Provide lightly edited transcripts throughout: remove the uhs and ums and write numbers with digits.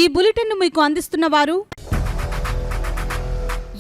ఈ బులెటిన్ మీకు అందిస్తున్న వారు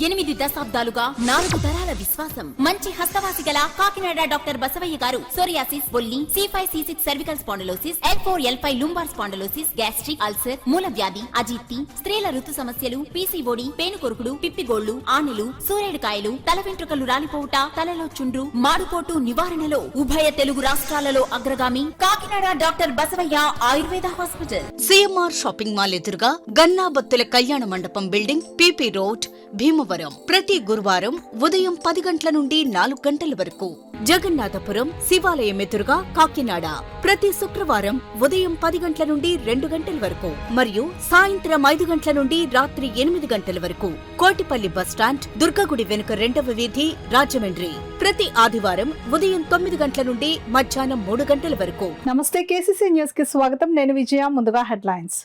8 దశాబ్దాలుగా 4 తరాల విశ్వాసం. మంచి హస్తవాసి గల కాకినాడ డాక్టర్ బసవయ్య గారు సోరియాసిస్, బొల్లి, C5C6 cervical spondylosis, L4L5 lumbar spondylosis, gastric ulcer, మూల వ్యాధి, అజీర్తి, స్త్రీల ఋతు సమస్యలు, PCOD, పేనుకొరుకుడు, పిప్పిగోళ్లు, ఆనెలు, సూరేడుకాయలు, తల వెంట్రుకలు రాలిపోవుట, తలలో చుండ్రు, మాడుకోటు నివారణలో ఉభయ తెలుగు రాష్ట్రాలలో అగ్రగామి Kakinada doctor Basavayya Ayurveda hospital. CMR shopping mall ఎదురుగా గన్నాబత్తుల కళ్యాణ మండపం బిల్డింగ్, PP రోడ్, భీమవరం. ప్రతి గురువారం ఉదయం 10 గంటల నుండి 4 గంటల వరకు. జగన్నాథపురం శివాలయం ఎదురుగా కాకినాడ ప్రతి శుక్రవారం ఉదయం 10 గంటల నుండి 2 గంటల వరకు మరియు సాయంత్రం 5 గంటల నుండి రాత్రి 8 గంటల వరకు. కోటిపల్లి బస్టాండ్, దుర్గగుడి వెనుక 2వ వీధి, రాజమండ్రి. ప్రతి ఆదివారం ఉదయం 9 గంటల నుండి మధ్యాహ్నం 3 గంటల వరకు. నమస్తే, KCC న్యూస్ కి స్వాగతం. నేను విజయ. ముందుగా హెడ్లైన్స్.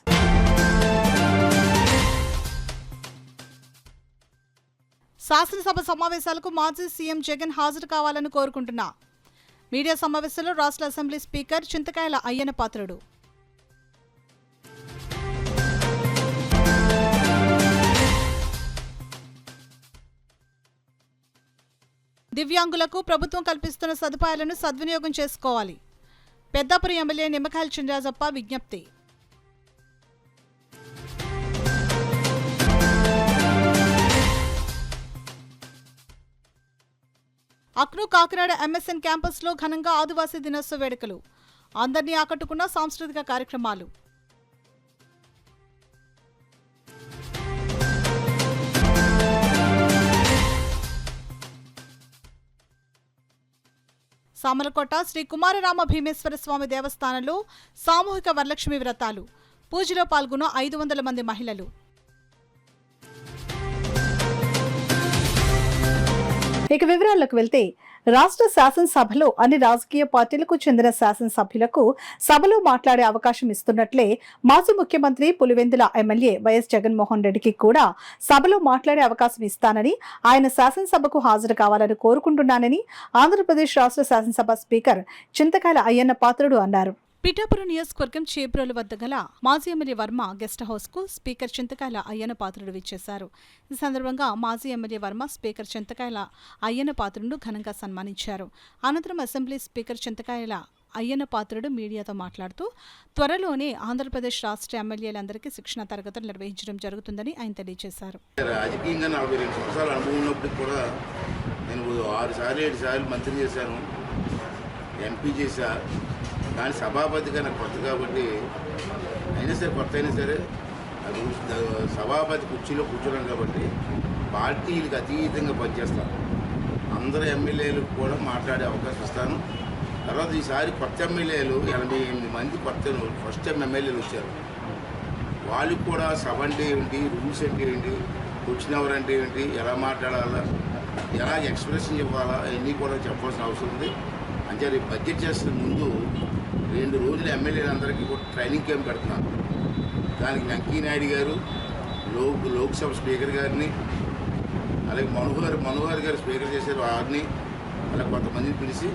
శాసనసభ సమావేశాలకు మాజీ సీఎం జగన్ హాజరు కావాలని కోరుకుంటున్నా. మీడియా సమావేశంలో రాష్ట్ర అసెంబ్లీ స్పీకర్ చింతకాయల అయ్యన్న పాత్రుడు. దివ్యాంగులకు ప్రభుత్వం కల్పిస్తున్న సదుపాయాలను సద్వినియోగం చేసుకోవాలి. పెద్దాపురం ఎమ్మెల్యే నిమ్మకాయల చినరాజప్ప విజ్ఞప్తి. అక్ను కాకినాడ MSN క్యాంపస్లో ఘనంగా ఆదివాసీ దినోత్సవ వేడుకలు. అందరినీ ఆకట్టుకున్న సాంస్కృతిక కార్యక్రమాలు. సామలకోట శ్రీ కుమారరామ భీమేశ్వర స్వామి దేవస్థానంలో సామూహిక వరలక్ష్మి వ్రతాలు. పూజలో పాల్గొన్న 500 మంది మహిళలు. ఇక వివరాల్లోకి వెళ్తే, రాష్ట్ర శాసనసభలో అన్ని రాజకీయ పార్టీలకు చెందిన శాసనసభ్యులకు సభలో మాట్లాడే అవకాశం ఇస్తున్నట్లే మాజీ ముఖ్యమంత్రి పులివెందుల ఎమ్మెల్యే వైఎస్ జగన్మోహన్ రెడ్డికి కూడా సభలో మాట్లాడే అవకాశం ఇస్తానని, ఆయన శాసనసభకు హాజరు కావాలని కోరుకుంటున్నానని ఆంధ్రప్రదేశ్ రాష్ట్ర శాసనసభ స్పీకర్ చింతకాయల అయ్యన్న పాత్రుడు అన్నారు. పిఠాపురం నియోజకవర్గం చేబ్రోలు వద్ద గల మాజీ ఎమ్మెల్యే వర్మ గెస్ట్ హౌస్ కు స్పీకర్ చింతకాయల అయ్యన్న పాత్రుడు విచ్చేశారు. ఈ సందర్భంగా మాజీ ఎమ్మెల్యే వర్మ స్పీకర్ చింతకాయల అయ్యన్న పాత్రుడును ఘనంగా సన్మానించారు. అనంతరం అసెంబ్లీ స్పీకర్ చింతకాయల అయ్యన్న పాత్రుడు మీడియాతో మాట్లాడుతూ, త్వరలోనే ఆంధ్రప్రదేశ్ రాష్ట్ర ఎమ్మెల్యేలందరికీ శిక్షణ తరగతులు నిర్వహించడం జరుగుతుందని ఆయన తెలియజేశారు. రాజకీయంగా 42 సంవత్సరాలు అనుభవం ఉన్నప్పటికీ కూడా నేను 6 సార్లు 7 సార్లు మంత్రి చేశాను, MP చేశా. కానీ సభాపతిగా నాకు కొత్త కాబట్టి అయినా సరే, కొత్త అయినా సరే అది సభాపతి కుర్చీలో కూర్చోడం కాబట్టి పార్టీలకు అతీతంగా పనిచేస్తాను. అందరు ఎమ్మెల్యేలకు కూడా మాట్లాడే అవకాశం ఇస్తాను. తర్వాత ఈసారి కొత్త ఎమ్మెల్యేలు 88 మంది కొత్త ఫస్ట్ టైం ఎమ్మెల్యేలు వచ్చారు. వాళ్ళకి కూడా సభ అంటే ఏంటి, రూల్స్ అంటే ఏంటి, క్వశ్చన్ అవర్ అంటే ఏంటి, ఎలా మాట్లాడాలా, ఎలా ఎక్స్ప్రెషన్ ఇవ్వాలా, ఇవన్నీ కూడా చెప్పాల్సిన అవసరం ఉంది. అంటే రేపు బడ్జెట్ చేస్తున్న ముందు 2 రోజులు ఎమ్మెల్యేలందరికీ కూడా ట్రైనింగ్ క్యాంప్ పెడుతున్నారు. దానికి వెంకయ్యనాయుడు గారు, లోక్సభ స్పీకర్ గారిని, అలాగే మనోహర్ గారు స్పీకర్ చేశారు, వారిని అలా కొంతమందిని పిలిచి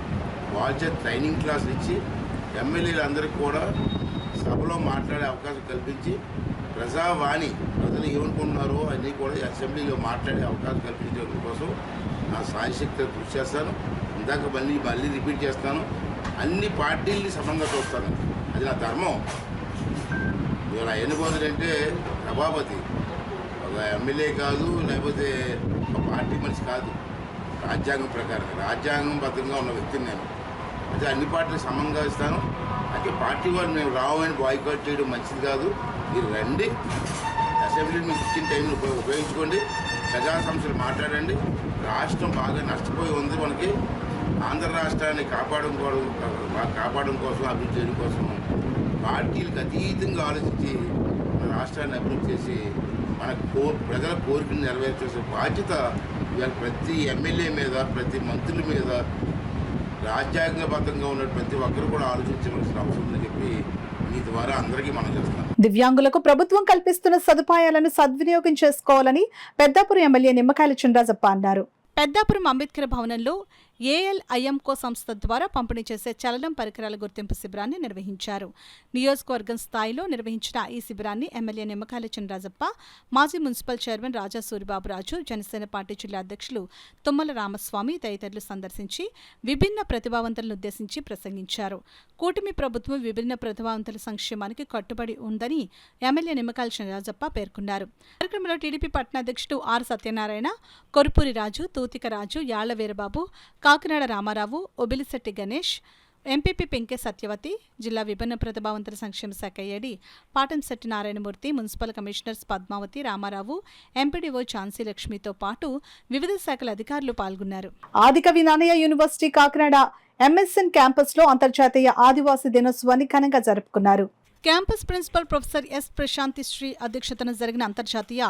వాళ్ళ చేత ట్రైనింగ్ క్లాసులు ఇచ్చి ఎమ్మెల్యేలందరికీ కూడా సభలో మాట్లాడే అవకాశం కల్పించి ప్రజావాణి ప్రజలు ఏమనుకుంటున్నారో అన్నీ కూడా అసెంబ్లీలో మాట్లాడే అవకాశం కల్పించడం కోసం నా సాయశక్తిగా కృషి చేస్తాను. ఇందాక మళ్ళీ రిపీట్ చేస్తాను, అన్ని పార్టీల్ని సమంగా చూస్తాను. అది నా ధర్మం. ఇవాళ ఎన్నుకోదులు అంటే సభాపతి ఒక ఎమ్మెల్యే కాదు, లేకపోతే ఒక పార్టీ మనిషి కాదు. రాజ్యాంగం ప్రకారం రాజ్యాంగం బద్ధంగా ఉన్న వ్యక్తిని నేను. అయితే అన్ని పార్టీలు సమంగా ఇస్తాను. అయితే పార్టీ వాళ్ళు మేము రావని బాయ్కాట్ చేయడం మంచిది కాదు. మీరు రండి, అసెంబ్లీ మీకు ఇచ్చిన టైంని ఉపయోగించుకోండి, ప్రజా సమస్యలు మాట్లాడండి. రాష్ట్రం బాగా నష్టపోయి ఉంది. మనకి ఆంధ్ర రాష్ట్రాన్ని కాపాడడం కోసం, అభివృద్ధి చేయడం కోసం పార్టీలకు అతీతంగా ఆలోచించి మన రాష్ట్రాన్ని అభివృద్ధి చేసి మన ప్రజల కోరికను నెరవేర్చేసే బాధ్యత ఇవాళ ప్రతి ఎమ్మెల్యే మీద, ప్రతి మంత్రుల మీద రాజ్యాంగబద్ధంగా ఉన్న ప్రతి ఒక్కరు కూడా ఆలోచించవలసిన అవసరం ఉందని చెప్పి మీ ద్వారా అందరికీ మనం చేస్తున్నాం. దివ్యాంగులకు ప్రభుత్వం కల్పిస్తున్న సదుపాయాలను సద్వినియోగం చేసుకోవాలని పెద్దాపురం ఎమ్మెల్యే నిమ్మకాయల చినరాజప్ప అన్నారు. పెద్దాపురం అంబేద్కర్ భవనంలో ఏఎల్ఐఎంకో సంస్థ ద్వారా పంపిణీ చేసే చలనం పరికరాల గుర్తింపు శిబిరాన్ని నిర్వహించారు. నియోజకవర్గం స్థాయిలో నిర్వహించిన ఈ శిబిరాన్ని ఎమ్మెల్యే నిమ్మకాయల చినరాజప్ప, మాజీ మున్సిపల్ చైర్మన్ రాజా సూరిబాబురాజు, జనసేన పార్టీ జిల్లా అధ్యక్షులు తుమ్మల రామస్వామి తదితరులు సందర్శించి విభిన్న ప్రతిభావంతులను ఉద్దేశించి ప్రసంగించారు. కూటమి ప్రభుత్వం విభిన్న ప్రతిభావంతుల సంక్షేమానికి కట్టుబడి ఉందని ఎమ్మెల్యే నిమ్మకాయల చినరాజప్ప పేర్కొన్నారు. కార్యక్రమంలో టీడీపీ పట్టణాధ్యక్షుడు ఆర్ సత్యనారాయణ, కొరుపూరి రాజు, తూతిక రాజు, యాళ్ల వీరబాబు, కాకినాడ రామారావు, ఒబిలిశెట్టి గణేష్, ఎంపీపీ పెంకే సత్యవతి, జిల్లా విభిన్న ప్రతిభావంతుల సంక్షేమ శాఖ AD Patamsetti Narayanamurthy, municipal commissioners Padmavathi, Ramarao, MPDO Jhansi లక్ష్మితో పాటు వివిధ శాఖల అధికారులు పాల్గొన్నారు. Adikavi Nannaya university Kakinada MSN campus లో అంతర్జాతీయ ఆదివాసీ దినోత్సవాన్ని ఘనంగా జరుపుకున్నారు. Campus principal professor S Prashanti Sri అధ్యక్షతన జరిగిన అంతర్జాతీయ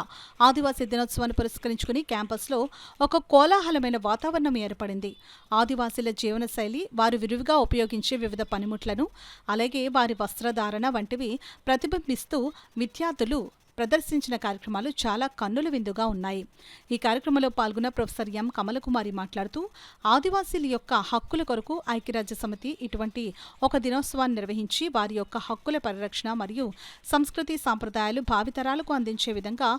ఆదివాసీ దినోత్సవాన్ని పురస్కరించుకుని క్యాంపస్లో ఒక కోలాహలమైన వాతావరణం ఏర్పడింది. ఆదివాసీల జీవనశైలి, వారు విరివిగా ఉపయోగించే వివిధ పనిముట్లను, అలాగే వారి వస్త్రధారణ వంటివి ప్రతిబింబిస్తూ విద్యార్థులు ప్రదర్శించిన కార్యక్రమాలు చాలా కన్నుల విందుగా ఉన్నాయి. ఈ కార్యక్రమంలో పాల్గొన్న ప్రొఫెసర్ ఎం కమలకుమారి మాట్లాడుతూ, ఆదివాసీల యొక్క హక్కుల కొరకు ఐక్యరాజ్య సమితి ఇటువంటి ఒక దినోత్సవాన్ని నిర్వహించి వారి యొక్క హక్కుల పరిరక్షణ మరియు సంస్కృతి సాంప్రదాయాలు భావితరాలకు అందించే విధంగా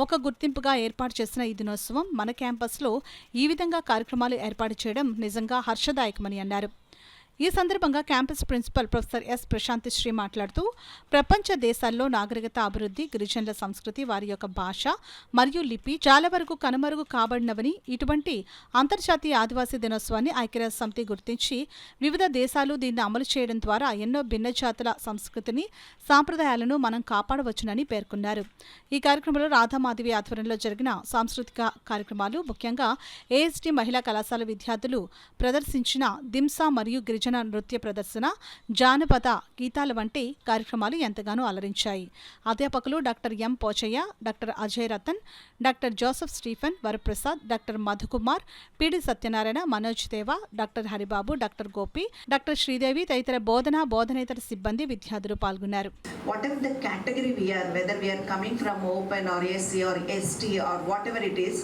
ఒక గుర్తింపుగా ఏర్పాటు చేసిన ఈ దినోత్సవం మన క్యాంపస్లో ఈ విధంగా కార్యక్రమాలు ఏర్పాటు చేయడం నిజంగా హర్షదాయకమని అన్నారు. ఈ సందర్భంగా campus principal professor S Prashanti Sri మాట్లాడుతూ, ప్రపంచ దేశాల్లో నాగరికత అభివృద్ధి, గిరిజనుల సంస్కృతి, వారి యొక్క భాష మరియు లిపి చాలా వరకు కనుమరుగు కాబడినవని, ఇటువంటి అంతర్జాతీయ ఆదివాసీ దినోత్సవాన్ని ఐక్యరాజ్య సమితి గుర్తించి వివిధ దేశాలు దీన్ని అమలు చేయడం ద్వారా ఎన్నో భిన్న జాతుల సంస్కృతిని, సాంప్రదాయాలను మనం కాపాడవచ్చునని పేర్కొన్నారు. ఈ కార్యక్రమంలో రాధామాధవి ఆధ్వర్యంలో జరిగిన సాంస్కృతిక కార్యక్రమాలు, ముఖ్యంగా ఏఎస్టీ మహిళా కళాశాల విద్యార్థులు ప్రదర్శించిన దింసా మరియు గిరిజన నృత్య ప్రదర్శన, జానపద గీతాల వంటి కార్యక్రమాలు ఎంతగానో అలరించాయి. అధ్యాపకులు doctor M Pochaiah, doctor Ajay Ratan, doctor Joseph Stephen, Varaprasad, doctor Madhukumar, PD Satyanarayana, Manoj Deva, doctor Haribabu, doctor Gopi, doctor Sridevi తదితర బోధనేతర సిబ్బంది, విద్యార్థులు పాల్గొన్నారు. Whatever the category we are, whether we are coming from open or SC or ST or whatever it is,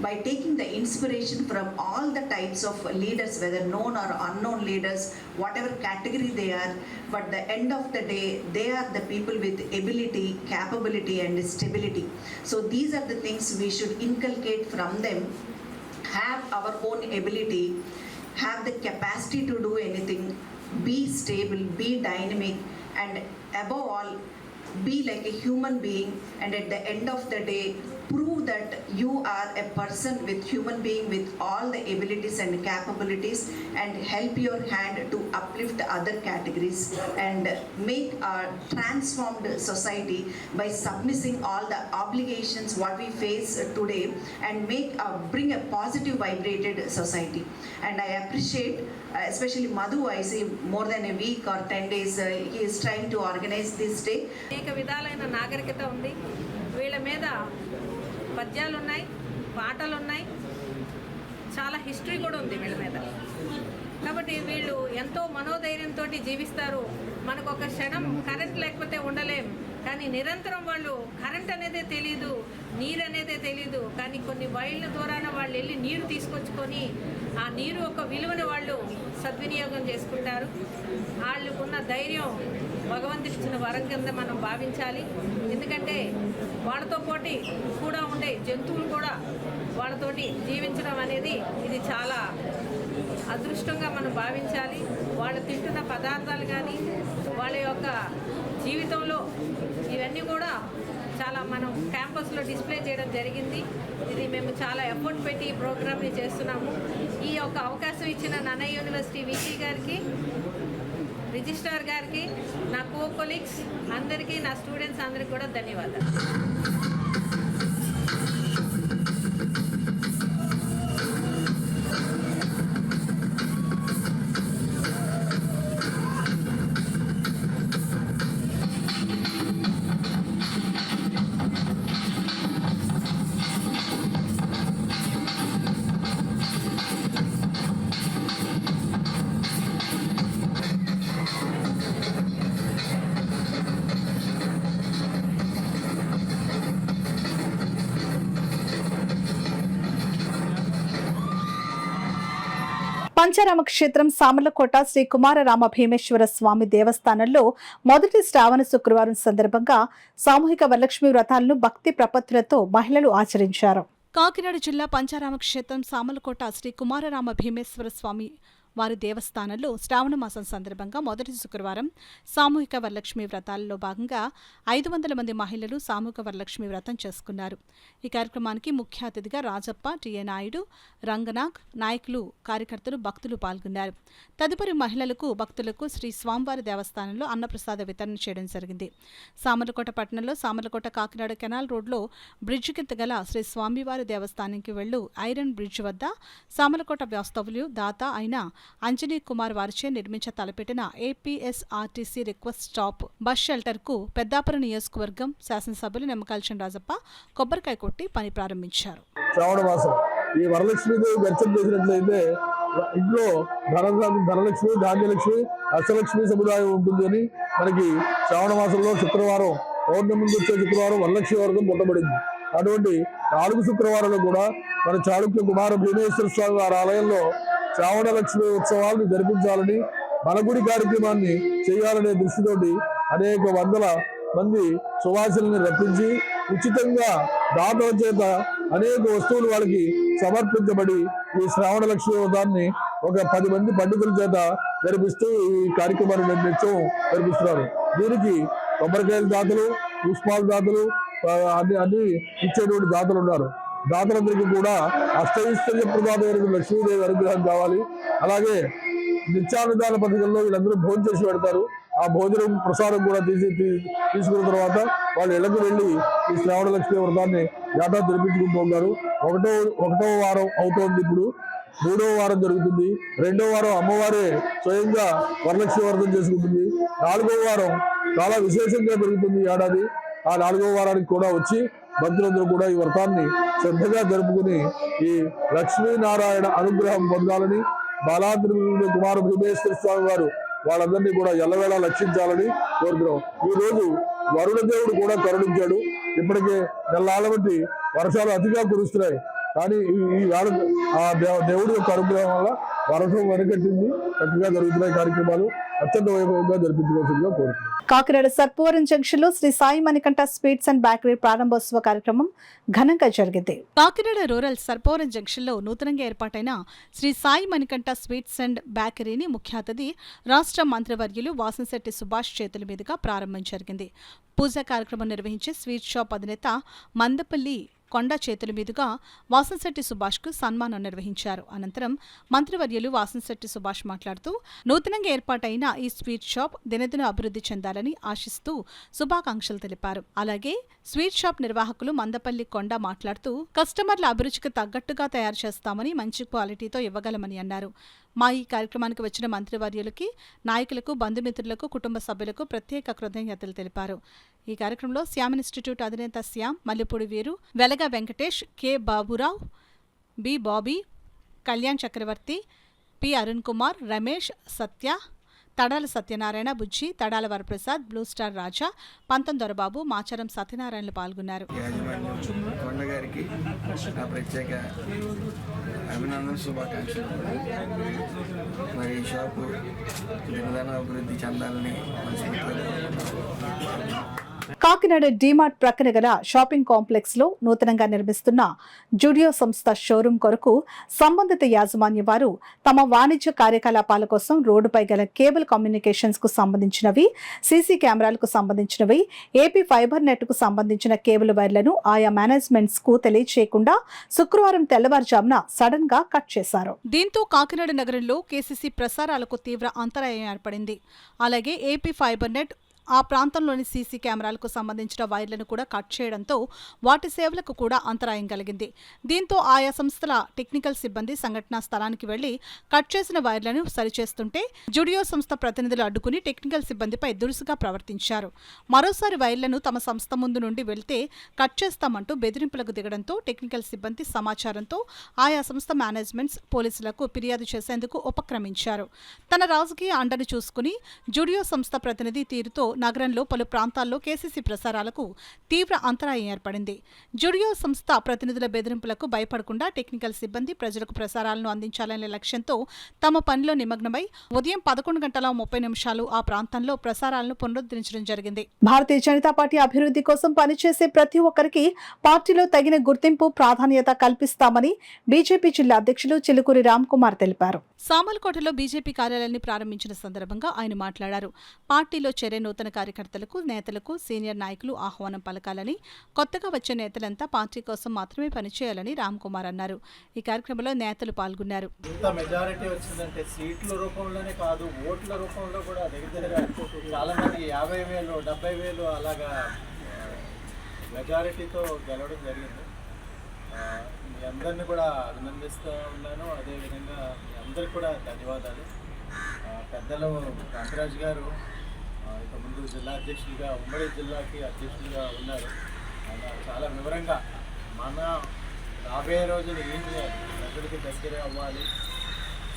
by taking the inspiration from all the types of leaders, whether known or unknown leaders, whatever category they are, but the end of the day, they are the people with ability, capability and stability. So these are the things we should inculcate from them, have our own ability, have the capacity to do anything, be stable, be dynamic, and above all, be like a human being, and at the end of the day, prove that you are a person with human being with all the abilities and capabilities, and help your hand to uplift other categories and make a transformed society by submitting all the obligations what we face today, and bring a positive vibrated society. And I appreciate especially Madhu. I see more than a week or 10 days he is trying to organize this day. అనేక విధాలైన నాగరికత ఉంది. వీళ్ళ మీద పద్యాలు ఉన్నాయి, పాటలు ఉన్నాయి, చాలా హిస్టరీ కూడా ఉంది వీళ్ళ మీద. కాబట్టి వీళ్ళు ఎంతో మనోధైర్యంతో జీవిస్తారు. మనకు ఒక క్షణం కరెంట్ లేకపోతే ఉండలేం, కానీ నిరంతరం వాళ్ళు కరెంట్ అనేదే తెలీదు, నీరు అనేదే తెలీదు, కానీ కొన్ని మైళ్ళ దూరాన వాళ్ళు వెళ్ళి నీరు తీసుకొచ్చుకొని ఆ నీరు ఒక విలువను వాళ్ళు సద్వినియోగం చేసుకుంటారు. వాళ్ళకున్న ధైర్యం భగవంతుడి ఇచ్చిన వరం కింద మనం భావించాలి. ఎందుకంటే వాళ్ళతో పోటీ కూడా ఉండే జంతువులు కూడా వాళ్ళతోటి జీవించడం అనేది ఇది చాలా అదృష్టంగా మనం భావించాలి. వాళ్ళు తింటున్న పదార్థాలు కానీ వాళ్ళ యొక్క జీవితంలో ఇవన్నీ కూడా చాలా మనం క్యాంపస్లో డిస్ప్లే చేయడం జరిగింది. ఇది మేము చాలా ఎఫర్ట్ పెట్టి ఈ ప్రోగ్రామ్ని చేస్తున్నాము. ఈ యొక్క అవకాశం ఇచ్చిన నానయ్య యూనివర్సిటీ వీసీ గారికి, రిజిస్ట్రార్ గారికి, నా కో కొలీగ్స్ అందరికీ, నా స్టూడెంట్స్ అందరికీ కూడా ధన్యవాదాలు. పంచారామ క్షేత్రం సామర్లకోట శ్రీ కుమారరామ భీమేశ్వర స్వామి దేవస్థానంలో మొదటి శ్రావణ శుక్రవారం సందర్భంగా సామూహిక వరలక్ష్మి వ్రతాలను భక్తి ప్రపత్తులతో మహిళలు ఆచరించారు. కాకినాడ జిల్లా పంచారామ క్షేత్రం సామర్లకోట శ్రీ కుమారరామ భీమేశ్వర స్వామి వారి దేవస్థానంలో శ్రావణ మాసం సందర్భంగా మొదటి శుక్రవారం సామూహిక వరలక్ష్మి వ్రతాలలో భాగంగా 500 మంది మహిళలు సామూహిక వరలక్ష్మి వ్రతం చేసుకున్నారు. ఈ కార్యక్రమానికి ముఖ్య అతిథిగా రాజప్ప, టిఏ నాయుడు, రంగనాగ్, నాయకులు, కార్యకర్తలు, భక్తులు పాల్గొన్నారు. తదుపరి మహిళలకు, భక్తులకు శ్రీ స్వామివారి దేవస్థానంలో అన్నప్రసాద వితరణ చేయడం జరిగింది. సామర్లకోట పట్టణంలో సామర్లకోట కాకినాడ కెనాల్ రోడ్లో బ్రిడ్జి కింద గల శ్రీ స్వామివారి దేవస్థానానికి వెళ్ళు ఐరన్ బ్రిడ్జ్ వద్ద సామర్లకోట వాస్తవ్యులు దాత అయిన అంజనీ కుమార్ వారిచే నిర్మించ తలపెట్టిన APSRTC request stop bus shelter కు పెద్దాపురం నియోజకవర్గం శాసనసభ్యులు నిమ్మకాయల రాజప్ప కొబ్బరికాయ కొట్టి పని ప్రారంభించారు. శ్రావణ మాసం ఈ వరలక్ష్మీదేవి దర్శనం చేసినట్లయితే ఇంట్లో ధనలక్ష్మి, ధాన్యలక్ష్మి, అష్టలక్ష్మి సముదాయం ఉంటుంది అని మనకి శ్రావణ మాసంలో శుక్రవారం పౌర్ణమి ముందు వచ్చే శుక్రవారం వరలక్ష్మి వ్రతం పుట్టబడింది. అటువంటి 4 శుక్రవారాలు కూడా మన చాళుక్య కుమార భీమేశ్వర స్వామి వారి ఆలయంలో శ్రావణ లక్ష్మి ఉత్సవాలను జరిపించాలని, మన గుడి కార్యక్రమాన్ని చేయాలనే దృష్టితోటి అనేక వందల మంది సువాసుల్ని రప్పించి ఉచితంగా దాతల చేత అనేక వస్తువులు వాళ్ళకి సమర్పించబడి ఈ శ్రావణ లక్ష్మి వ్రతాన్ని ఒక 10 మంది పండితుల చేత జరిపిస్తూ ఈ కార్యక్రమాన్ని నిత్యం జరిపిస్తున్నారు. దీనికి కొబ్బరికాయల దాతలు, పుష్పాల దాతలు, అన్ని ఇచ్చేటువంటి దాతలు ఉన్నారు. దాతలందరికీ కూడా అష్టైశ్వర్య ప్రదాతమైన లక్ష్మీదేవి అనుగ్రహం కావాలి. నిత్యాన్నదాన పథకంలో వీళ్ళందరూ భోజనం చేసి పెడతారు. ఆ భోజనం ప్రసాదం కూడా తీసుకున్న తర్వాత వాళ్ళు ఇళ్లకు వెళ్ళి ఈ శ్రావణ లక్ష్మీ వ్రతాన్ని ఏటా జరిపించుకుంటూ ఉన్నారు. ఒకటో వారం అవుతోంది, ఇప్పుడు 3వ వారం జరుగుతుంది. 2వ వారం అమ్మవారే స్వయంగా వరలక్ష్మి వ్రతం చేసుకుంటుంది. 4వ వారం చాలా విశేషంగా జరుగుతుంది ఈ ఏడాది. ఆ 4వ వారానికి కూడా వచ్చి భక్తులందరూ కూడా ఈ వ్రతాన్ని శ్రద్ధగా జరుపుకుని ఈ లక్ష్మీనారాయణ అనుగ్రహం పొందాలని, బాలాద్రి కుమార భీమేశ్వర స్వామి వారు వాళ్ళందరినీ కూడా ఎల్లవేళ లక్షించాలని కోరుతున్నాం. ఈ రోజు వరుణ దేవుడు కూడా కరుణించాడు. ఇప్పటికే నెలల బట్టి వర్షాలు అతిగా కురుస్తున్నాయి. కానీ ఈ వేళ ఆ దేవుడి యొక్క అనుగ్రహం వల్ల వర్షం వెనకట్టింది. చక్కగా జరుగుతున్నాయి కార్యక్రమాలు. అత్యంత వైభవంగా జరిపించుకోవాల్సిందిగా కోరుతున్నాం. కాకినాడ సర్పవరం జంక్షన్ లో Sri Sai Manikanta sweets and bakery ప్రారంభోత్సవ కార్యక్రమం ఘనంగా జరిగింది. కాకినాడ రూరల్ సర్పవరం జంక్షన్ లో నూతనంగా ఏర్పాటైన శ్రీ సాయి మణికంఠ స్వీట్స్ అండ్ బేకరీని ముఖ్య అతిథి రాష్ట్ర మంత్రివర్యులు వాసంశెట్టి సుభాష్ చేతుల మీదుగా ప్రారంభం జరిగింది. పూజా కార్యక్రమం నిర్వహించే స్వీట్ షాప్ అధినేత మందపల్లి కొండ చేతుల మీదుగా వాసంశెట్టి సుభాష్కు సన్మానం నిర్వహించారు. అనంతరం మంత్రివర్యులు వాసంశెట్టి సుభాష్ మాట్లాడుతూ నూతనంగా ఏర్పాటైన ఈ స్వీట్ షాప్ దినదిన అభివృద్ధి చెందాలని ఆశిస్తూ శుభాకాంక్షలు తెలిపారు. అలాగే స్వీట్ షాప్ నిర్వాహకులు మందపల్లి కొండ మాట్లాడుతూ కస్టమర్ల అభిరుచికి తగ్గట్టుగా తయారు చేస్తామని, మంచి క్వాలిటీతో ఇవ్వగలమని అన్నారు. మా ఈ కార్యక్రమానికి వచ్చిన మంత్రివర్యులకి, నాయకులకు, బంధుమిత్రులకు, కుటుంబ సభ్యులకు ప్రత్యేక కృతజ్ఞతలు తెలిపారు. ఈ కార్యక్రమంలో శ్యామ్ ఇన్స్టిట్యూట్ అధినేత శ్యామ్, మల్లెపూడి వీరు, వెలగ వెంకటేష్, కె బాబురావు, బి బాబీ, కళ్యాణ్ చక్రవర్తి, పి అరుణ్ కుమార్, రమేష్, సత్య, తడాల సత్యనారాయణ, బుజ్జి, తడాల వరప్రసాద్, బ్లూ స్టార్ రాజా, పంతం దొరబాబు, మాచరం సత్యనారాయణలు పాల్గొన్నారు. కొండగారికి నా ప్రత్యేక అభినందన, శుభాకాంక్షలు. మరి ఈ షాపు దినదిన అభివృద్ధి చెందాలని కాకినాడ డీమార్ట్ ప్రక్కన గల షాపింగ్ కాంప్లెక్స్ లో నూతనంగా నిర్మిస్తున్న జుడియో సంస్థ షోరూం కొరకు సంబంధిత యాజమాన్య వారు తమ వాణిజ్య కార్యకలాపాల కోసం రోడ్డుపై గల కేబుల్ కమ్యూనికేషన్స్ కు సంబంధించినవి, సీసీ కెమెరాలకు సంబంధించినవి, ఏపీ ఫైబర్ నెట్ కు సంబంధించిన కేబుల్ వైర్లను ఆయా మేనేజ్మెంట్స్ కు తెలియచేయకుండా శుక్రవారం తెల్లవారుజామున సడన్ గా కట్ చేశారు. దీంతో కాకినాడ నగరంలో కేసీసీ ప్రసారాలకు తీవ్ర అంతరాయం ఏర్పడింది. అలాగే ఏపీ ఫైబర్ నెట్ ఆ ప్రాంతంలోని సీసీ కెమెరాలకు సంబంధించిన వైర్లను కూడా కట్ చేయడంతో వాటి సేవలకు కూడా అంతరాయం కలిగింది. దీంతో ఆయా సంస్థల టెక్నికల్ సిబ్బంది సంఘటనా స్థలానికి వెళ్లి కట్ చేసిన వైర్లను సరిచేస్తుంటే జుడియో సంస్థ ప్రతినిధులు అడ్డుకుని టెక్నికల్ సిబ్బందిపై దురుసుగా ప్రవర్తించారు. మరోసారి వైర్లను తమ సంస్థ ముందు నుండి వెళ్తే కట్ చేస్తామంటూ బెదిరింపులకు దిగడంతో టెక్నికల్ సిబ్బంది సమాచారంతో ఆయా సంస్థ మేనేజ్మెంట్స్ పోలీసులకు ఫిర్యాదు చేసేందుకు ఉపక్రమించారు. తన రాజకీయ అండను చూసుకుని జుడియో సంస్థ ప్రతినిధి తీరుతో నగరంలో పలు ప్రాంతాల్లో కేసీసీ ప్రసారాలకు తీవ్ర అంతరాయం ఏర్పడింది. జుడియో సంస్థ ప్రతినిధుల బెదిరింపులకు భయపడకుండా టెక్నికల్ సిబ్బంది ప్రజలకు ప్రసారాలను అందించాలనే లక్ష్యంతో తమ పనిలో నిమగ్నమై ఉదయం 11:30 ఆ ప్రాంతంలో ప్రసారాలను పునరుద్ధరించడం జరిగింది. భారతీయ జనతా పార్టీ అభివృద్ధి కోసం పనిచేసే ప్రతి ఒక్కరికి పార్టీలో తగిన గుర్తింపు, ప్రాధాన్యత కల్పిస్తామని బీజేపీ జిల్లా అధ్యక్షులు చిలుకూరి రామ్ కుమార్ తెలిపారు. సామర్లకోటలో బీజేపీ కార్యాలయాన్ని ప్రారంభించిన సందర్భంగా ఆయన మాట్లాడారు. పార్టీలో చేరే నూతన కార్యకర్తలకు, నేతలకు, సీనియర్ నాయకులు ఆహ్వానం పలకాలని, కొత్తగా వచ్చే నేతలంతా పార్టీ కోసం మాత్రమే పనిచేయాలని రామ్ కుమార్ అన్నారు. ఈ కార్యక్రమంలో నేతలు పాల్గొన్నారు. మెజారిటీ వచ్చిందంటే సీట్ల రూపంలోనే కాదు, ఓట్ల రూపంలో కూడా దగ్గర చాలా మంది 50,000, 70,000 అలాగా మెజారిటీతో గెలవడం జరిగింది. మీ అందరినీ కూడా అభినందిస్తూ ఉన్నాను. అదేవిధంగా మీ అందరికి కూడా ధన్యవాదాలు. పెద్దలు కాంతిరాజు గారు ఇంతకుముందు జిల్లా అధ్యక్షులుగా, ఉమ్మడి జిల్లాకి అధ్యక్షులుగా ఉన్నారు. ఆయన చాలా వివరంగా మన రాబోయే రోజులు ఏం చేయాలి, ప్రజలకి దగ్గర అవ్వాలి,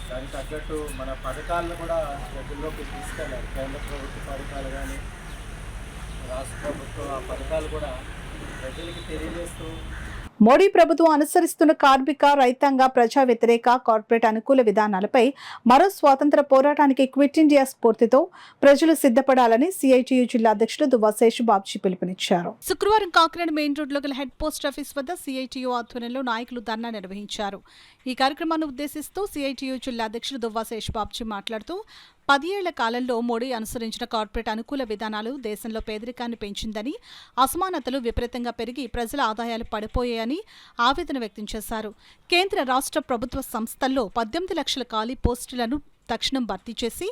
దానికి తగ్గట్టు మన పథకాలను కూడా ప్రజల్లోకి తీసుకెళ్ళాలి. కేంద్ర ప్రభుత్వ పథకాలు కానీ రాష్ట్ర ప్రభుత్వ పథకాలు కూడా ప్రజలకి తెలియజేస్తూ మోడీ ప్రభుత్వం అనుసరిస్తున్న కార్మిక, రైతాంగ, ప్రజా వ్యతిరేక, కార్పొరేట్ అనుకూల విధానాలపై మరో స్వాతంత్ర పోరాటానికి క్విట్ ఇండియా స్ఫూర్తితో ప్రజలు సిద్ధపడాలని సిఐటియు జిల్లా అధ్యక్షుడు దువ్వా శేషుబాబ్జీ పిలుపునిచ్చారు. శుక్రవారం కాకినాడ మెయిన్ రోడ్లో గల హెడ్ పోస్ట్ ఆఫీస్ వద్ద సిఐటియు ఆధ్వర్యంలో నాయకులు ధర్నా నిర్వహించారు. ఈ కార్యక్రమాన్ని ఉద్దేశిస్తూ సిఐటియు జిల్లా అధ్యక్షుడు దువ్వా శేషుబాబ్జీ మాట్లాడుతూ 10 ఏళ్ల కాలంలో మోడీ అనుసరించిన కార్పొరేట్ అనుకూల విధానాలు దేశంలో పేదరికాన్ని పెంచిందని, అసమానతలు విపరీతంగా పెరిగి ప్రజల ఆదాయాలు పడిపోయాయని ఆవేదన వ్యక్తం చేశారు. కేంద్ర, రాష్ట్ర ప్రభుత్వ సంస్థల్లో 18 లక్షల ఖాళీ పోస్టులను తక్షణం భర్తీ చేసి